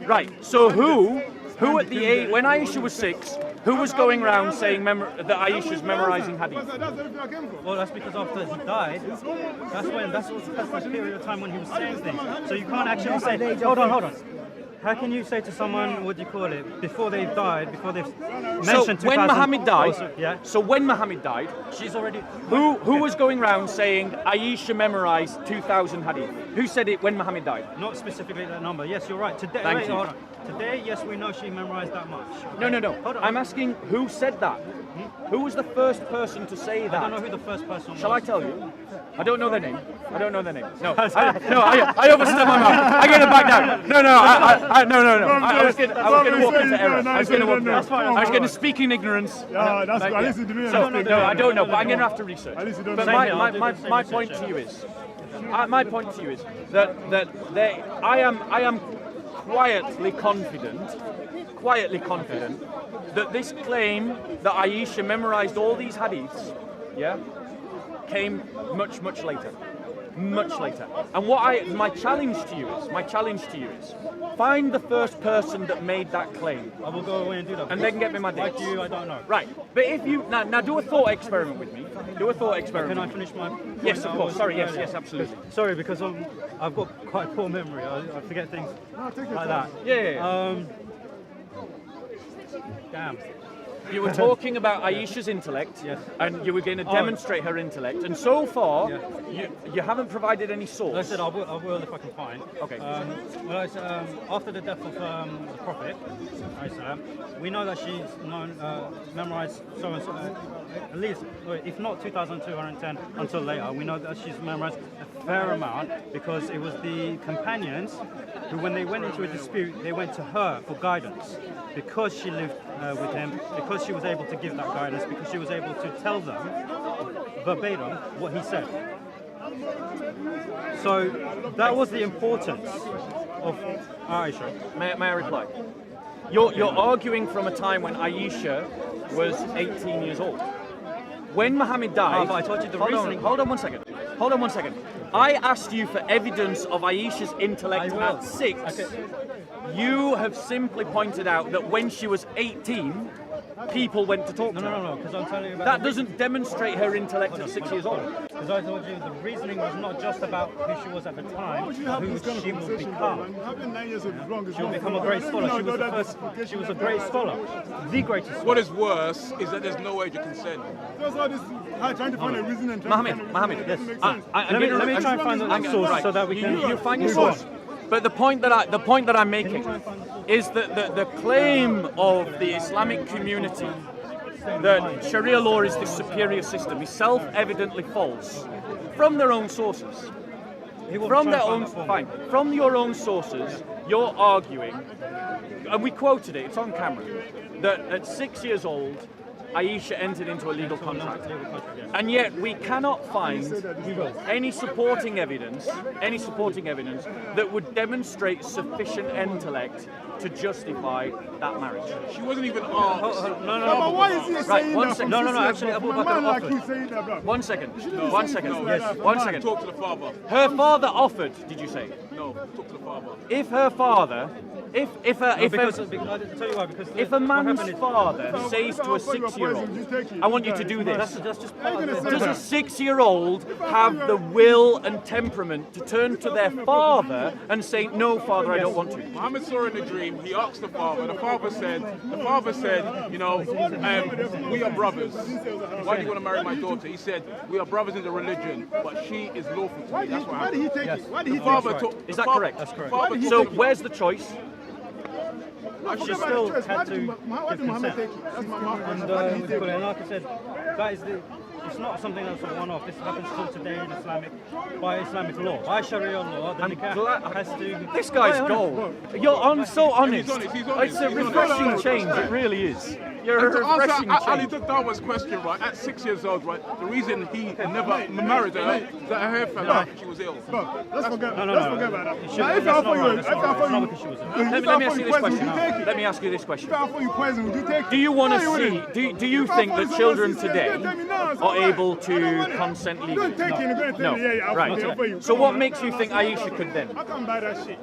Right, so who at the age, when Aisha was 6, who was going around saying that Aisha's memorizing hadith? Well, that's because after he died, that's the period of time when he was saying things. So you can't actually say, hold on. How can you say to someone, what do you call it, before they've died, before they've mentioned 2000? When Muhammad died, so when Muhammad died, she's already... Who was going around saying Aisha memorized 2,000 hadith? Who said it when Muhammad died? Not specifically that number. Yes, you're right. Today, Thank you. hold on. Today, yes, we know she memorized that much. No. Hold on. I'm asking who said that? Who was the first person to say that? I don't know who the first person was. Shall I tell you? I don't know their name. No, I overstepped my mouth. I'm going to back down. No. I was going to walk into error. I was going to speak in ignorance. Yeah, that's good. Listen to me. No, I don't know, but I'm going to have to research. But my point to you is, that I am quietly confident that this claim that Aisha memorized all these hadiths, came much later. And my challenge to you is, find the first person that made that claim. I will go away and do that. And they can get me my dates. Like you, I don't know. Right, but if you now do a thought experiment with me. Can I finish my? Yes, of course. Sorry, yes, absolutely. Sorry, because I've got quite poor memory. I forget things like that. Yeah. Damn. You were talking about Aisha's intellect, Yes. and you were going to demonstrate her intellect. And so far, Yeah. you haven't provided any source. Like I said, I will if I can find. Okay. Well, it's, after the death of the Prophet, we know that she's memorized so and so, at least, if not 2,210 until later, we know that she's memorized a fair amount because it was the companions who, when they went into a dispute, they went to her for guidance because she lived with him, because she was able to give that guidance, because she was able to tell them verbatim what he said. So that was the importance of Aisha. May I reply? You're arguing from a time when Aisha was 18 years old. When Muhammad died, but I told you the reasoning. Hold on one second. I asked you for evidence of Aisha's intellect at 6. Okay. You have simply pointed out that when she was 18, people went to talk to her. No, because I'm telling you about That doesn't demonstrate her intellect at 6 years old. Because I told you the reasoning was not just about who she was at the time, but who she will become. She will become a great scholar. She was a great scholar, the greatest scholar. What is worse is that there's no age of consent. Trying to find a reason and Mohammed, Yes. let me try and find the source so that we can. You find your source. But the point that I'm making is that the claim of the Islamic community that Sharia law is the superior system is self-evidently false from their own sources. From your own sources, you're arguing, and we quoted it, it's on camera, that at 6 years old, Aisha entered into a legal contract. And yet we cannot find any supporting evidence that would demonstrate sufficient intellect to justify that marriage. She wasn't even asked. But why is he saying one that? second. No, actually, Abu Bakr Like offered. he's saying that, bro. One second. Yes. One second. Talk to the father. Her father offered, did you say? No, talk to the father. If her father, if a man's father says to a 6-year-old, I want you to do this, That's just part of it. does a 6-year-old have the will and temperament to turn to their father and say, no, father, I don't want to? Muhammad saw in a dream, he asked the father, the father said, you know, we are brothers. Why do you want to marry my daughter? He said, we are brothers in the religion, but she is lawful to me. That's what Why did he happened. take it? Why did he The take father it? took. Is that correct? That's correct. So where's the choice? She still had Why to did give Muhammad consent. take it? That's my And Why did he take it? like I said, that is it's not something that's a one-off. This happens still today in by Islamic law. By Sharia law, the nikah has to... This guy's gold. You're so honest. He's honest. It's a refreshing change, it really is. You're a To answer refreshing Ali change. Dawa's question, right, at 6 years old, right, the reason he never married her is that her hair fell out and she was ill. Bro, let's forget No. about that. It Now, shouldn't- if I that's offer not you, right, that's if not I right. offer It's not you, because she was ill. if Let I me ask offer you you this poison, question. would you take it? Let me ask you this question. If I offer you poison, would you take it? Do you want No, to you see, wouldn't. do you If I think offer that you children someone, today tell me, no, it's are not able right. I don't want to it. consent You legally? don't take it and go and tell No. me, yeah, I'll offer you. So what makes you think Aisha could then? I can't buy that shit.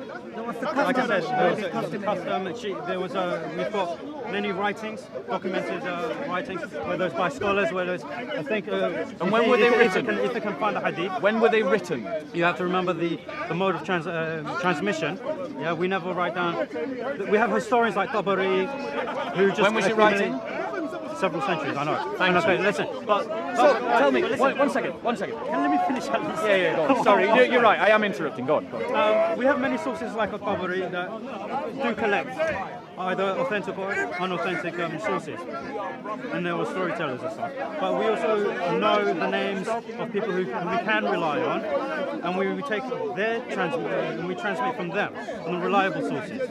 Like I said, there was a custom. We've got many writings, documented writings, whether it's by scholars, whether it's, I think... And when were they written? If they can find a hadith. When were they written? You have to remember the mode of transmission. Yeah, we never write down... We have historians like Tabari, who just... When was it writing? Several centuries, I know. Okay, listen. But Tell me, one second. Can let me finish at least? Yeah, go on. Sorry, you're right, I am interrupting. Go on. We have many sources like Tabari that do collect either authentic or unauthentic sources, and there were storytellers and stuff. But we also know the names of people who we can rely on, and we take their transmit and we transmit from them, from the reliable sources.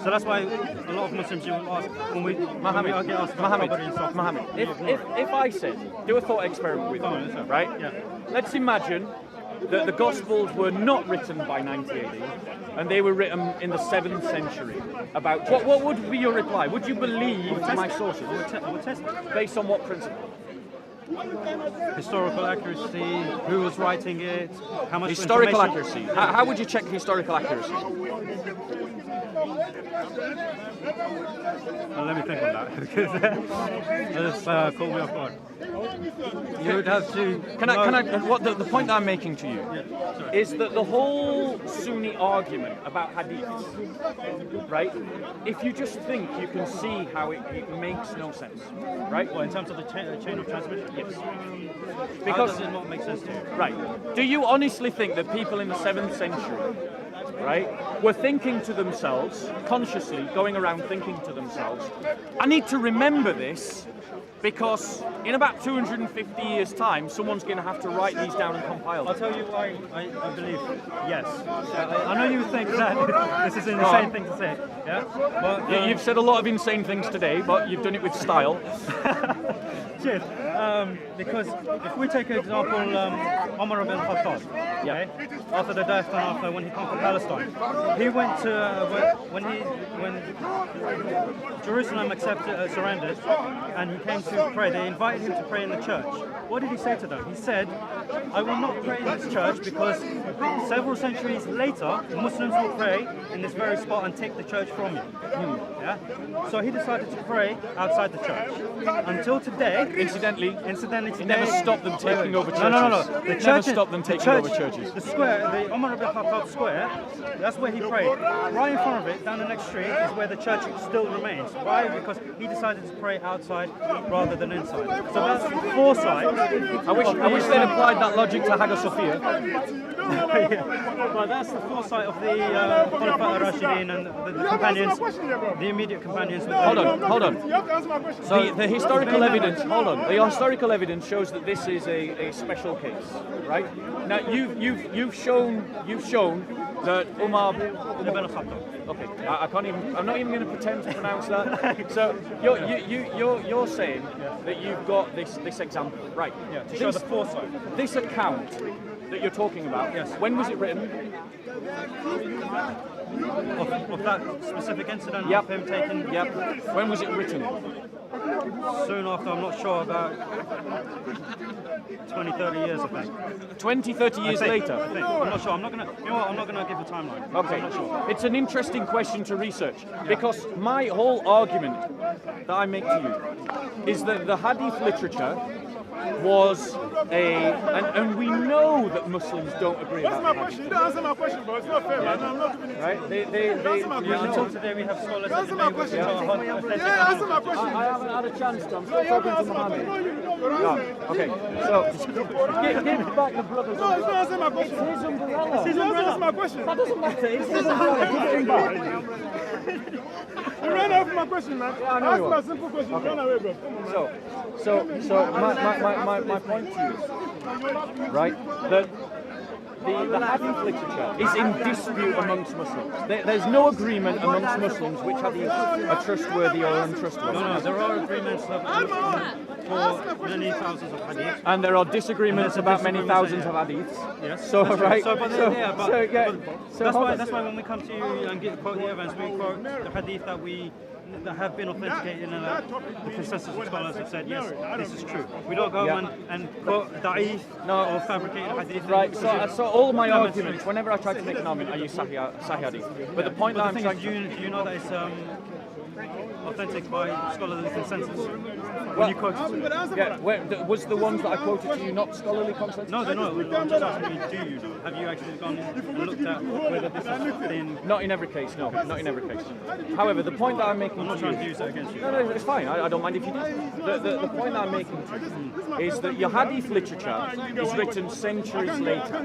So that's why a lot of Muslims will ask when we get asked about Tabari and stuff. Mohammed, if I said, do a thought experiment with me, right? Yeah. Let's imagine that the Gospels were not written by 90 AD, and they were written in the 7th century. About what would be your reply? Would you believe my sources? We'll test it. Based on what principle? Historical accuracy, who was writing it, how much Historical information- accuracy. How would you check historical accuracy? Well, let me think on that because that's caught me off guard. You would have to. Can I? What the point that I'm making to you is that the whole Sunni argument about hadiths, right? If you just think, you can see how it makes no sense, right? Well, in terms of the chain of transmission, yes. Because how does it not make sense to you? Right. Do you honestly think that people in the 7th century, right, were thinking to themselves, consciously going around thinking to themselves, I need to remember this because in about 250 years' time, someone's going to have to write these down and compile them? I'll tell you why I believe yes. I know you think that this is an insane thing to say, yeah? But, you've said a lot of insane things today, but you've done it with style. Cheers. Because if we take an example, Umar ibn Khattab, okay? After the death and after when he conquered Palestine, he went to when Jerusalem surrendered, and he came to pray. They invited him to pray in the church. What did he say to them? He said, "I will not pray in this church because several centuries later, Muslims will pray in this very spot and take the church from you." Yeah. So he decided to pray outside the church. Until today, incidentally, today, it never stopped them taking over churches. No. The church never stopped them taking over churches. The square, the Umar ibn Khattab square, that's where he prayed. Right in front of it, down the next street, is where the church still remains. Why? Because he decided to pray outside rather than inside. So that's the foresight. I wish they'd applied that logic to Hagia Sophia. Well, that's the foresight of the Khulafa al-Rashidin and the companions, the immediate companions. Hold on. You have to answer my question. So the historical evidence. Hold on. The historical evidence shows that this is a special case, right? Now you've shown that Umar ibn Khattab. Okay, I can't even. I'm not even going to pretend to pronounce that. So you're saying that you've got this example, right? Yeah. To show the foresight. This account that you're talking about. Yes. When was it written? Of that specific incident. Yep. Of him taking. Yep. When was it written? Soon after, I'm not sure, about 20, 30 years, I think. 20, 30 years later? I think. I'm not sure. I'm not going to give a timeline. Okay. I'm not sure. It's an interesting question to research because my whole argument that I make to you is that the hadith literature was and we know that Muslims don't agree What's about my question? You don't answer my question, bro. It's not fair, man. I'm not giving it to you. Right? Until today, we have scholars Answer my question. Yeah, Answer my question. I haven't had a chance to. I'm still You haven't talking to answered my Mohammed. question. No. Okay, so give back the brother's No, it's not answering my question. It's his umbrella. You haven't answered my question. That doesn't matter. It's his umbrella. Give it back. You ran out of my question, man. Yeah, I know you Ask my are. simple question. You ran away, bro. Come on, man. So my point to you is, right, that the hadith literature is in dispute amongst Muslims. There's no agreement amongst Muslims which hadiths are trustworthy or untrustworthy. No, there are agreements for many thousands of hadiths. And there are disagreements about many thousands of hadiths. Yes. So, right. That's why when we come to you and quote the evidence, we quote the hadith that have been authenticated and the consensus of scholars have said, yes, this is true. We don't go and quote da'if or fabricated hadith. Right, so all my arguments, whenever I try to make an argument, I use Sahih hadith. But the point that I'm trying to... Do you know that it's authentic by scholarly consensus? When you quoted was the ones that I quoted to you not scholarly consensus? No, they're not. I'm just asking you, do you know? Have you actually gone and looked at whether this is thin? Not in every case, no. Not in every case. However, the point that I'm making... I'm not trying to use that against you. No, it's fine. I don't mind if you do. The point that I'm making is that your hadith literature is written centuries later.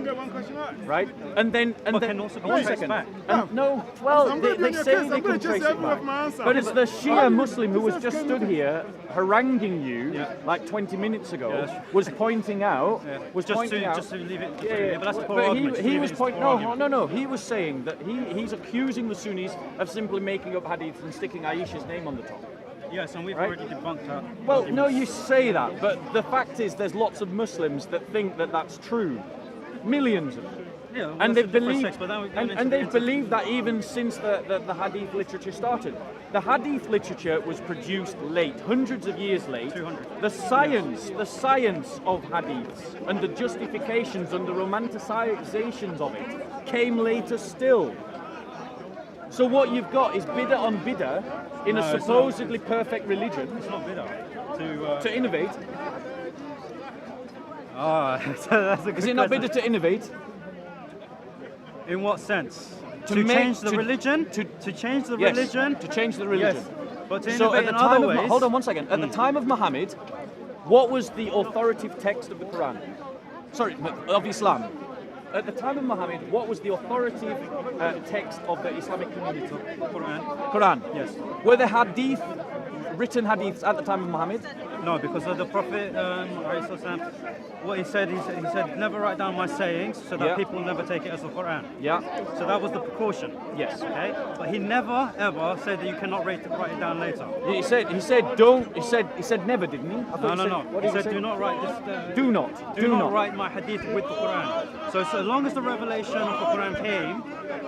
Right? And then... One second. No, well, they say they can trace it back. But it's the Shia Muslim who was just stood here haranguing you like 20 minutes ago was pointing out just to leave it. But that's the poor argument. He was pointing. No. He was saying that he's accusing the Sunnis of simply making up hadith and sticking Aisha's name on the top. Yes, and we've already debunked that. Well, no, you say that, but the fact is, there's lots of Muslims that think that that's true. Millions of them. Yeah, well, and they've believed that even since the hadith literature started. The hadith literature was produced late, hundreds of years late. 200. The science of hadiths and the justifications and the romanticizations of it came later still. So what you've got is bid'ah on bid'ah in a supposedly perfect religion. It's not bid'ah. To innovate. So that's a good Is it not question. bid'ah to innovate? In what sense? To To make- change the to- religion? to- To change the Yes, religion? to change the religion. Yes. But to So innovate at the in time other of ways... hold on one second. At the time of Muhammad, what was the authoritative text of the Quran? Sorry, of Islam. At the time of Muhammad, what was the authoritative text of the Islamic community? Quran. Yes. Were there hadith, written hadiths at the time of Muhammad? No, because of the Prophet, what he said never write down my sayings so that Yeah. people never take it as the Quran. Yeah. So that was the precaution. Yes. Okay. But he never ever said that you cannot write it down later. He said never, didn't he? I thought No. What He did said do not write this. Do not. Do not write my hadith with the Quran. So long as the revelation of the Quran came,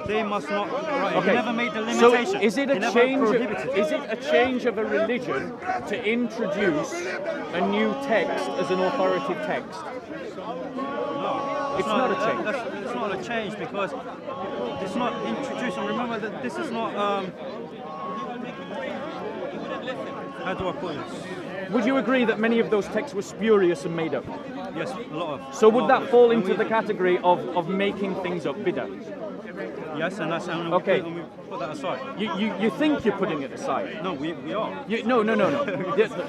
they must not write. Okay. He never made the So limitation. is it He a never change? prohibited it. Is it a change of a religion to introduce a new text as an authoritative text? No, It's not a change. It's not a change because it's not introducing. Remember that this is not. How do I put this? Would you agree that many of those texts were spurious and made up? Yes, a lot of. So would lot that of fall it. into And the we- category of making things up, bid'ah? Yes, and that's and Okay. we put that aside. You think you're putting it aside? No, we are. No.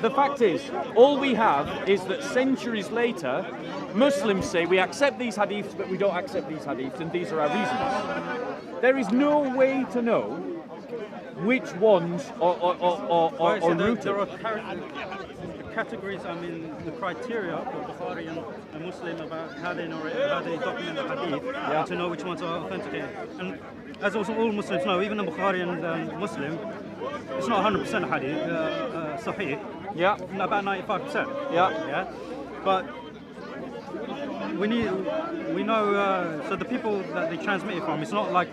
The fact is, all we have is that centuries later, Muslims say we accept these hadiths, but we don't accept these hadiths, and these are our reasons. There is no way to know which ones are Right, so rooted. there are categories, the criteria for Bukhari and Muslim about how they document the hadith, and to know which ones are authenticated. And as also all Muslims know, even the Bukhari and Muslim, it's not 100% hadith, sahih. Yeah. About 95%. Yeah. But we know, so the people that they transmit it from, it's not like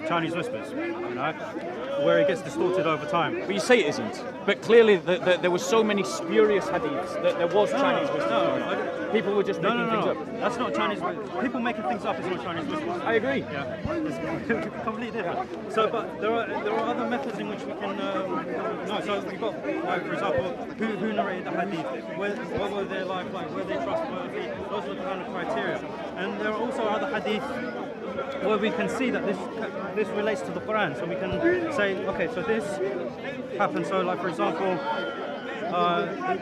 Chinese whispers, where it gets distorted over time. But you say it isn't. But clearly, there were so many spurious hadiths that there was Chinese whispers. People were just making things up. That's not Chinese. People making things up is not Chinese whispers. I agree. Yeah, it's completely different. So, but there are other methods in which we can. No, so we've got, for example, who narrated the hadith? What were their life like? Were they trustworthy? Those are the kind of criteria. And there are also other hadith where we can see that this relates to the Quran. So we can say, okay, so this happened. So, like for example.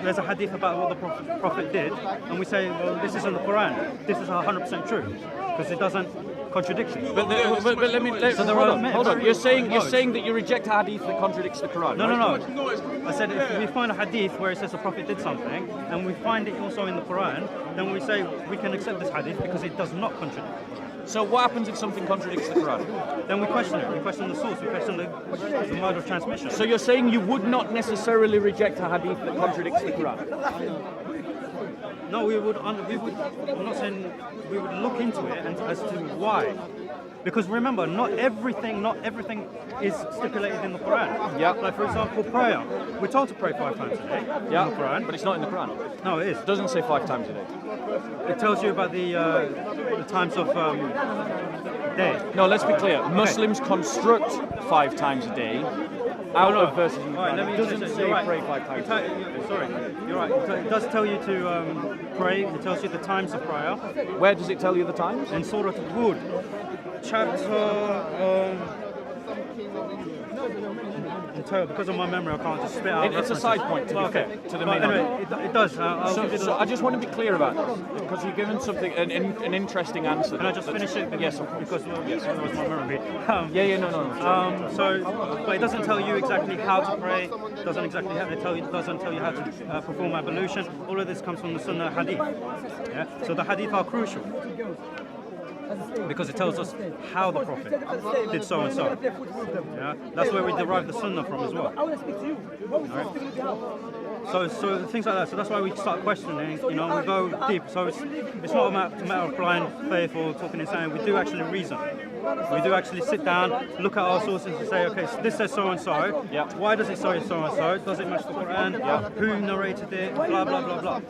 There's a hadith about what the Prophet did, and we say, well, this is in the Quran. This is 100% true because it doesn't contradict it. But let me. So there are Hold on. You're saying that you reject a hadith that contradicts the Quran. No, right? no. I said if we find a hadith where it says the Prophet did something, and we find it also in the Quran, then we say we can accept this hadith because it does not contradict. So what happens if something contradicts the Quran? Then we question it. We question the source. We question the mode of transmission. So you're saying you would not necessarily reject a hadith that contradicts the Quran? No, we would. I'm not saying we would look into it and as to why. Because remember, not everything is stipulated in the Quran. Yeah. Like for example, prayer. We're told to pray 5 times a day Yeah. in the Quran. But it's not in the Quran. No, it is. It doesn't say 5 times a day. It tells you about the times of day. No, let's be clear. Muslims construct 5 times a day out of verses in the All right, Quran. let me It doesn't just say you're right. pray 5 times a day. Sorry, you're right. It does tell you to pray. It tells you the times of prayer. Where does it tell you the times? In Surah Hud, chapter. Because of my memory, I can't just spit out. It's a references. side point to be fair, to the main anyway, argument. it does. So I just want to be clear about this, because you've given something an interesting answer. Can I just finish it? Yes, of course. Because otherwise my memory. No. But it doesn't tell you exactly how to pray. It doesn't exactly doesn't tell you how to perform ablution. All of this comes from the Sunnah Hadith. Yeah? So the Hadith are crucial because it tells us how the Prophet did so and so. Yeah? That's where we derive the Sunnah from as well. Right? So things like that. So that's why we start questioning. We go deep. So it's not a matter of blind faith or talking and saying. We do actually reason. we do actually sit down, look at our sources and say, okay, so this says so and so. Yeah. Why does it say so and so? Does it match the Quran? Yeah. Who narrated it? Blah blah blah blah.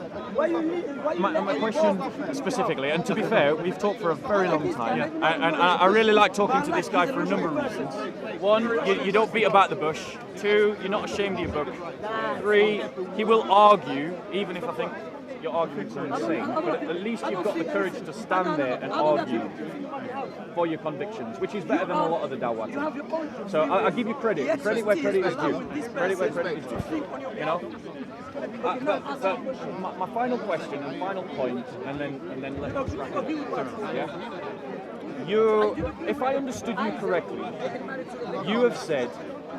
My question specifically, and to be fair, we've talked for a very long time, and I really like talking to this guy for a number of reasons. One, you don't beat about the bush. Two, you're not ashamed of your book. Three, he will argue, even if I think your arguments are insane, but at least you've got the courage to stand there and argue for your convictions, which is better than a lot of the dawah. So I give you credit. Credit where credit is due. Credit where credit is due. You know? But my final question and final point, and then let's wrap it up. Yeah? If I understood you correctly, you have said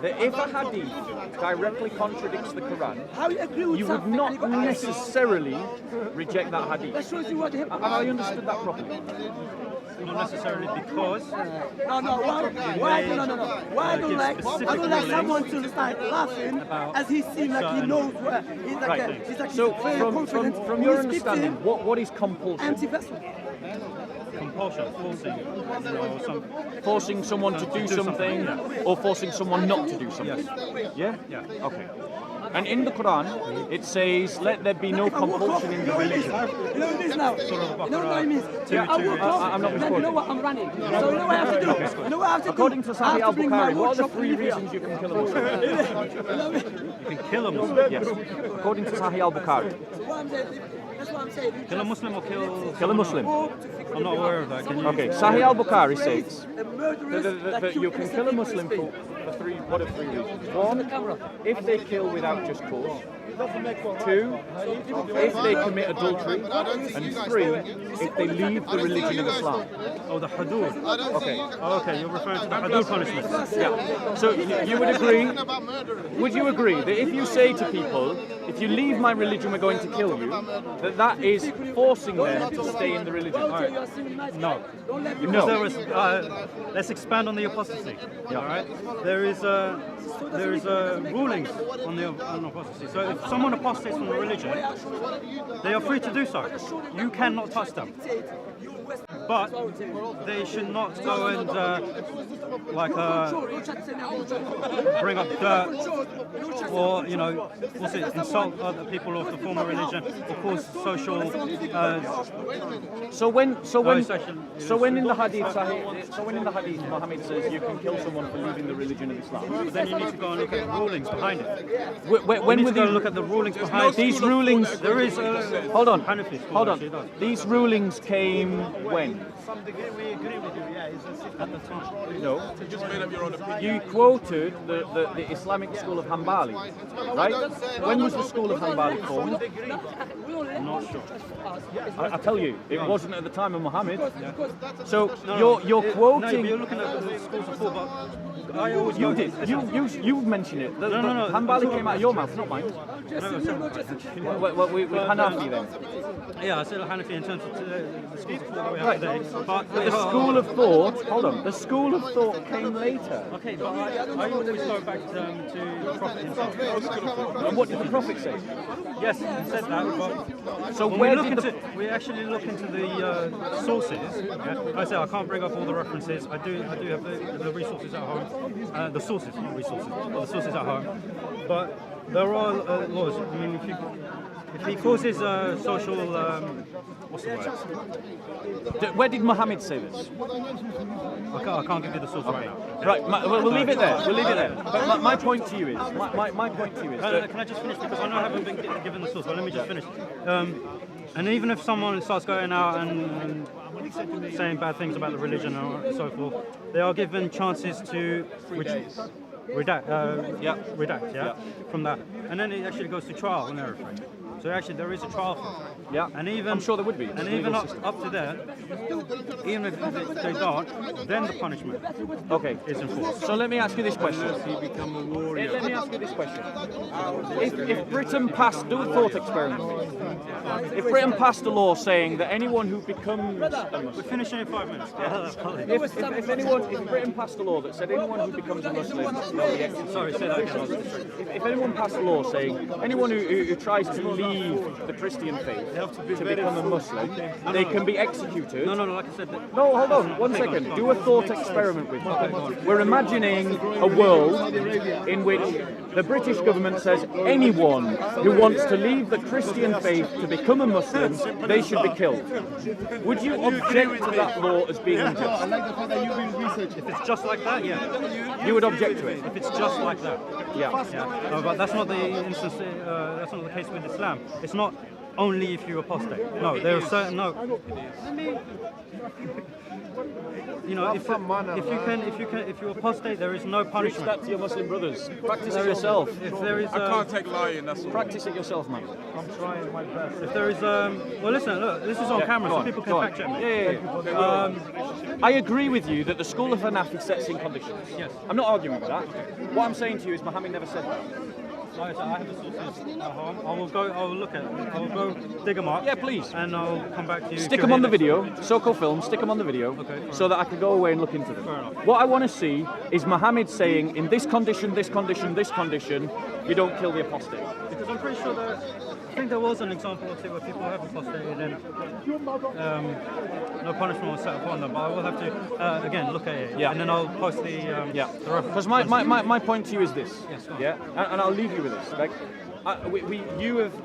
that if a hadith directly contradicts the Quran, you would not necessarily reject that hadith. Have I understood that properly? Not necessarily because. Why don't like someone to start laughing as he seems like he knows where he's like So very confident. from your understanding, what is compulsion? Anti-vessel. Compulsion, Forcing someone to do something, or forcing someone not to do something. Yes. Yeah? Okay. And in the Quran, it says, let there be no compulsion in the religion. You know this now. You know what it means? I'm not You know what? I'm running. So you know what I have to do? You know what I have to do? According to Sahih al-Bukhari, what are the 3 reasons you can kill a Muslim? You can kill a Muslim? Yes. According to Sahih al-Bukhari. That's what I'm saying. Kill a Muslim or Kill a Muslim. I'm not aware of that. Can you? Okay, Sahih al-Bukhari says that you can kill a Muslim for 3 reasons. 1, if they kill without just cause. 2, if they commit adultery. And 3, if they leave the religion of Islam. Oh, the hudud. Okay. Okay, you're referring to the hudud punishment. Yeah. So you would agree? Would you agree that if you say to people, if you leave my religion, we're going to kill you, that is forcing them to stay in the religion? No. No. There was, let's expand on the apostasy. Yeah. All right. There is rulings on apostasy. So if someone apostates from the religion, they are free to do so. You cannot touch them. But they should not go and bring up dirt or insult other people of the former religion or cause social. So when in the hadith Muhammad says you can kill someone for leaving the religion of Islam. But then you need to go and look at the rulings behind it. When we look at the rulings behind these rulings? There is hold on. Hold on. These rulings came when? We agree with you. Yeah, it's at the time. No. You just made up your own opinion. You quoted the Islamic school of Hanbali, right? When was the school of Hanbali formed? I'm not sure. I tell you, it wasn't at the time of Muhammad. Yeah. So you're quoting. No, you're looking at the schools of thought, but I always You did. You mentioned it. No. Hanbali came out of your mouth, not mine. No, with Hanafi then. Yeah, I said Hanafi in terms of the schools of thought that we have Right. today. But The school of thought. Hold on. The school of thought came later. Okay, but I always go back to the Prophet himself. And what did the Prophet say? Yes, he said that, but So when where we did look we actually look into the sources. Yeah? I say I can't bring up all the references. I do have the resources at home. The sources, not resources, but the sources at home. But there are laws. I mean, if he causes social, what's the word? Where did Muhammad say this? I can't give you the source right now. Right, we'll leave it there. But my point to you is, my point to you is that Can I just finish because I know I haven't been given the source. But let me just finish. And even if someone starts going out and saying bad things about the religion and so forth, they are given chances to redact from that, and then it actually goes to trial and everything. So actually there is a trial for it. Yeah, and even I'm sure there would be. And even up to there, even if they don't, then the punishment is enforced. So let me ask you this question. Let me ask you this question. If Britain passed, do a thought experiment. If Britain passed a law saying that anyone who becomes a Muslim, we're finishing in 5 minutes. if Britain passed a law that said anyone who becomes a Muslim, sorry, say that again. if anyone passed a law saying anyone who tries to leave leave the Christian faith to become a Muslim, they can be executed. No, like I said. No, hold on, one second. Do a thought experiment with me. We're imagining a world in which the British government says anyone who wants to leave the Christian faith to become a Muslim, they should be killed. Would you object to that law as being unjust? I like the fact that you've been researching. If it's just like that, yeah. You would object to it? If it's just like that. Yeah. No, but that's not the instance. That's not the case with Islam. It's not only if you apostate. No, there are certain. No. Let me. You know, if you apostate, there is no Preach punishment. that to your Muslim brothers. Practice it yourself. If there is, I can't take lying, that's all. Practice it yourself, man. I'm trying my best. if there is, well, listen, look, this is on camera, go so on, people go can on. fact check me. Yeah. I agree with you that the school of Hanafi sets in conditions. Yes. I'm not arguing with that. What I'm saying to you is Muhammad never said that. Right, so I have the sources at home. I will look at them. I will go dig them up. Yeah, please. And I'll come back to you. Stick them on the video, SOCO Films, stick them on the video, so that I can go away and look into them. What I want to see is Muhammad saying, in this condition, this condition, this condition, you don't kill the apostate. Because I'm pretty sure that, I think there was an example or two where people have apostated and no punishment was set upon them, but I will have to, again, look at it. Yeah. And then I'll post the Because my point to you is this. Yes, go on. Yeah. And I'll leave you with this. Like,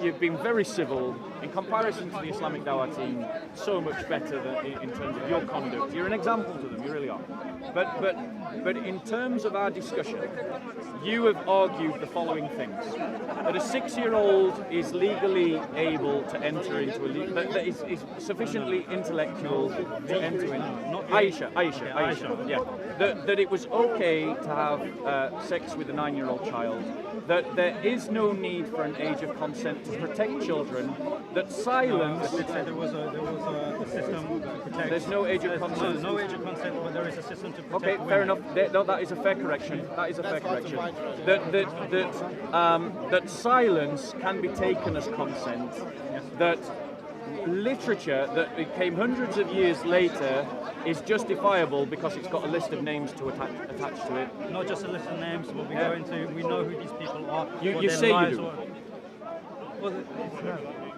you've been very civil in comparison to the Islamic Dawah team. So much better than in terms of your conduct. You're an example to them. You really are. But in terms of our discussion, you have argued the following things: that a 6-year-old is legally able to enter into a that is sufficiently intellectual to enter in. Aisha. Yeah. That it was okay to have sex with a 9-year-old child. That there is no need for an age of consent to protect children. That silence. I did say there was a system that protects. There's no age of consent. No age of consent, but there is a system to protect. Okay, women. fair enough. No, that is a fair correction. That is a fair correction. That silence can be taken as consent. That literature that came hundreds of years later is justifiable because it's got a list of names to attach to it. Not just a list of names, but we go into, we know who these people are. You say you do.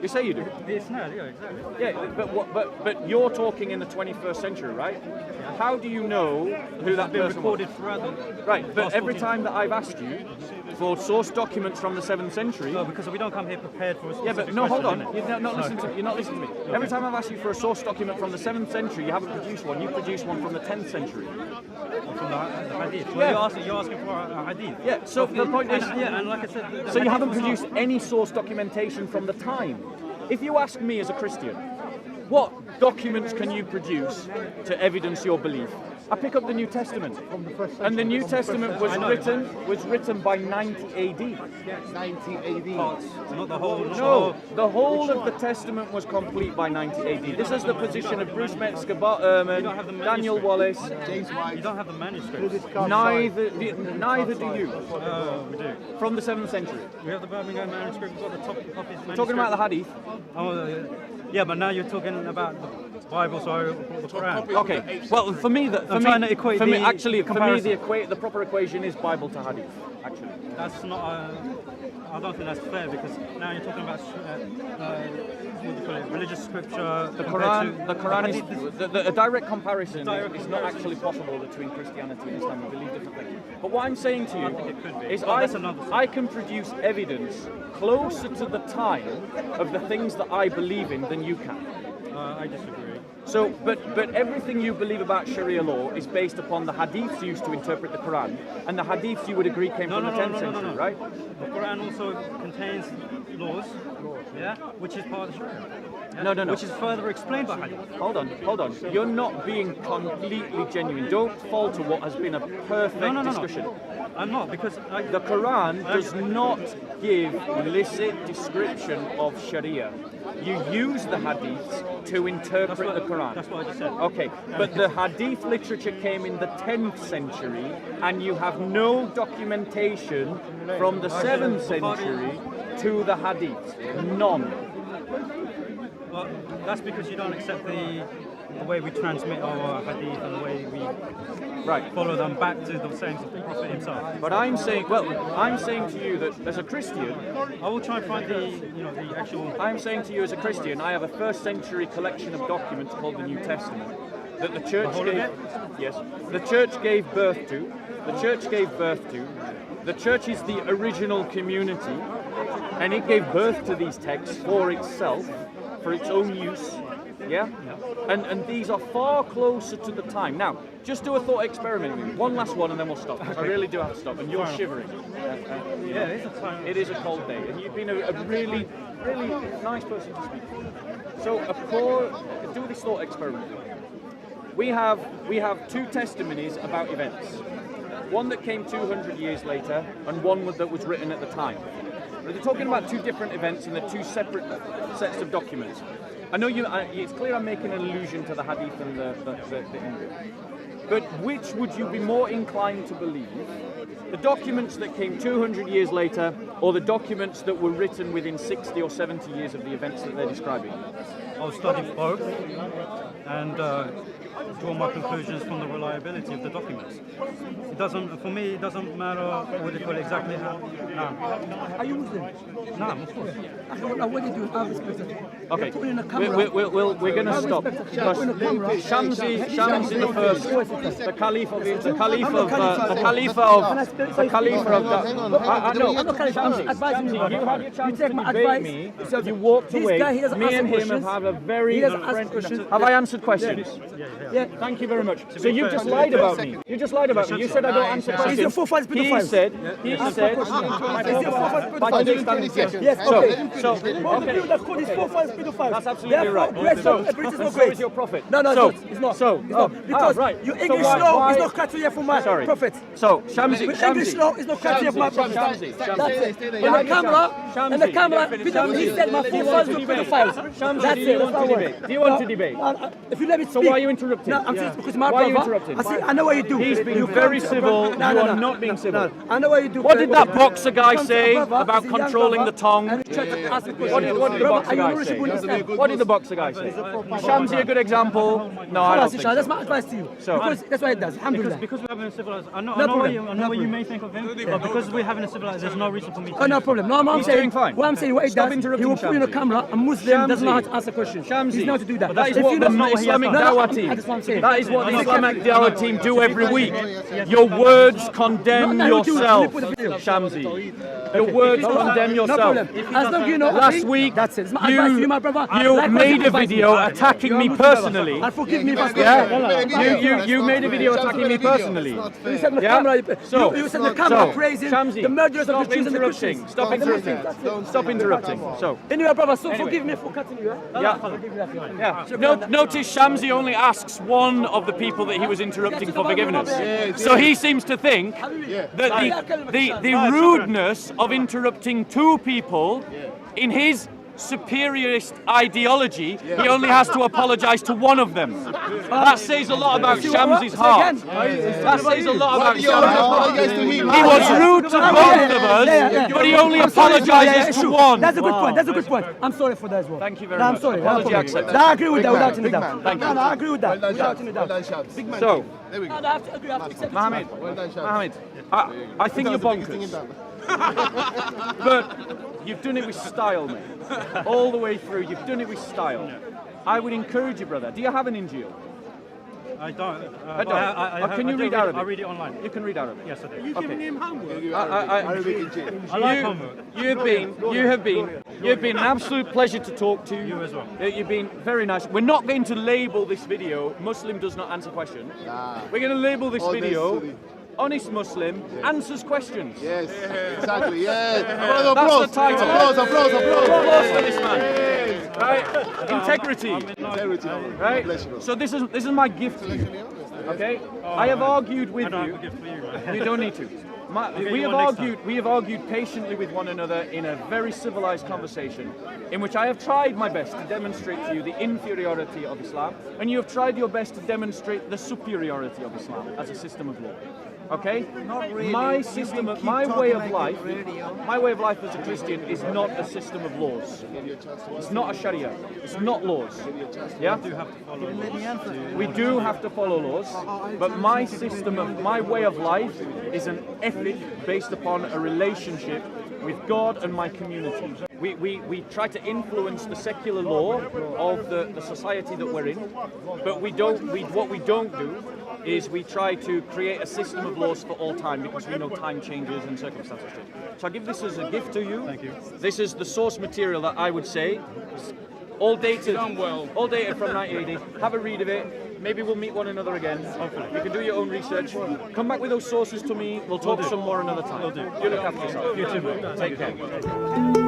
You say you do. It's not, yeah, exactly. Yeah, but you're talking in the 21st century, right? How do you know who that been person recorded was? throughout the Right, but every 14 time that I've asked you for source documents from the 7th century. No, because we don't come here prepared for a Yeah, specific but no, hold on. question, You're not listening to me. Every time I've asked you for a source document from the 7th century, you haven't produced one. You produced one from the 10th century. From the hadith. Yeah. Well, you're asking for a hadith. Yeah, so the point is... and like I said... the So you hadith haven't was produced not- any source documentation from the time. If you ask me as a Christian, what documents can you produce to evidence your belief? I pick up the New Testament, and the New Testament was written by 90 AD. 90 AD. Not the whole... No, the whole of the Testament was complete by 90 AD. This is the position of Bruce Metzger, Bart Ehrman, Daniel Wallace. You don't have the manuscripts. Neither do you. We do. From the 7th century. We have the Birmingham manuscript, we've got the top copies. We're talking about the Hadith. Yeah, but now you're talking about the Bible, so the Quran. Okay. Well, for me, the proper equation is Bible to Hadith. Actually, that's not. I don't think that's fair because now you're talking about what do you call it? Religious scripture. The Quran is a direct comparison. Is not actually possible between Christianity and Islam. We believe differently. But what I'm saying to you is, I can produce evidence closer to the time of the things that I believe in than you can. I disagree. So, but everything you believe about Sharia law is based upon the hadiths used to interpret the Quran, and the hadiths you would agree came from the 10th century, right? The Quran also contains laws, yeah, which is part of the Sharia. Yeah? No. Which is further explained by hadith. Hold on. You're not being completely genuine. Don't fall to what has been a perfect discussion. I'm not, because the Quran does not give illicit description of Sharia. You use the hadiths to interpret the Quran. That's what I just said. Okay, but the hadith literature came in the 10th century, and you have no documentation from the 7th century to the hadith. None. Well, that's because you don't accept the the way we transmit our hadith and the way we follow them back to the sayings of the Prophet himself. But I'm saying to you that as a Christian, I will try and find the actual. I'm saying to you as a Christian, I have a first century collection of documents called the New Testament that the church gave birth to. The church gave birth to. The church is the original community, and it gave birth to these texts for itself, for its own use. Yeah? And these are far closer to the time. Now, just do a thought experiment with me. One last one and then we'll stop. I really do have to stop. And you're shivering. It is a cold day. And you've been a really, really nice person to speak to. So, do this thought experiment. We have two testimonies about events. One that came 200 years later and one that was written at the time. They're talking about two different events and they're two separate sets of documents. I know it's clear I'm making an allusion to the hadith and the Hindu. But which would you be more inclined to believe? The documents that came 200 years later or the documents that were written within 60 or 70 years of the events that they're describing? I'll study both and draw my conclusions from the reliability of the documents. For me, it doesn't matter what they call exactly how. No. Are you Muslim? No, of course. What do you do? I respect it. Okay, Put in a camera. we're going to stop. Because Shamsi the first, the Caliph of the you had your chance to debate me. You walked away. Me and him have had a very Have I answered questions? Yeah. Thank you very much. So you just lied about me. You just lied about me. You said I don't answer questions. He said. Yes, That's absolutely right. So is your prophet. No, it's not. Because your English law is not criteria for my prophet. So, Shamsi. English law is not criteria for my prophet. That's it. In the camera, he said my forefathers were pedophiles. That's it. Do you want to debate? If you let me speak. So why are you interrupting? No, I'm saying because my why brother. Are you interrupting? I know what you do. He's being very civil. You are not being civil. I know what you do. What did that boxer guy say about controlling the tongue? What did the boxer guy say? What did the boxer guy say? Shamsi a good example? No, I don't think so. That's my advice to you. Because that's what it does. Alhamdulillah. Because we're having a civilized. I know what you may think of him, but because we're having a civilized, there's no reason for me to. Oh, no problem. No, I'm saying. What I'm saying, what it does, he will put in a camera. A Muslim doesn't know how to answer questions. He's not to do that. That is what the Islamic Dawah team. That is what the Islamic Dawah team do every week. Your words condemn yourself, Shamsi. Your words condemn yourself. Last week, you made a video attacking me personally. And forgive me if I Yeah, you made a video attacking me personally. You said the camera praising the murderers of the Jews and the Christians. Stop interrupting. Stop interrupting. So. Anyway, brother, so forgive me for cutting you. Yeah. Notice Shamsi only asks one of the people that he was interrupting for forgiveness. So he seems to think that the rudeness of interrupting two people in his superiorist ideology, he only has to apologise to one of them. That says a lot about Shamsi's heart. That says a lot about Shamsi's. He was rude to both of us, but he only apologises to one. That's a good point. That's a good point. I'm sorry for that as well. Thank you very much. I'm sorry. Apology accepted. I agree with that without any doubt. Thank you. No, I agree with that without any doubt. So, I have to agree. I have to accept Mohammed, I think you're bonkers. But you've done it with style, mate. All the way through, you've done it with style. I would encourage you, brother. Do you have an Injil? I don't. Can you read Arabic? I read it online. You can read Arabic. Yes, I do. Are you giving him homework? I like homework. You've been an absolute pleasure to talk to. You as well. You've been very nice. We're not going to label this video Muslim does not answer questions. We're going to label this video Honest Muslim answers questions. Yes, exactly. Yes. That's the title. Applause for this man. Right? Integrity. Right? So this is my gift to you. Okay? I have argued with you. You don't need to. We have argued patiently with one another in a very civilized conversation in which I have tried my best to demonstrate to you the inferiority of Islam, and you have tried your best to demonstrate the superiority of Islam as a system of law. Okay? Not really. My system, of, my way of life as a Christian is not a system of laws. It's not a Sharia. It's not laws. Yeah? We do have to follow laws, but my system of, my way of life is an ethic based upon a relationship with God and my community. We try to influence the secular law of the society that we're in, but what we don't do is we try to create a system of laws for all time, because we know time changes and circumstances change. So I give this as a gift to you. Thank you. This is the source material that I would say, all dated from 1980. Have a read of it. Maybe we'll meet one another again. Hopefully. You can do your own research. Come back with those sources to me. We'll talk some more another time. Will do. You look after yourself. You too, mate. Take care.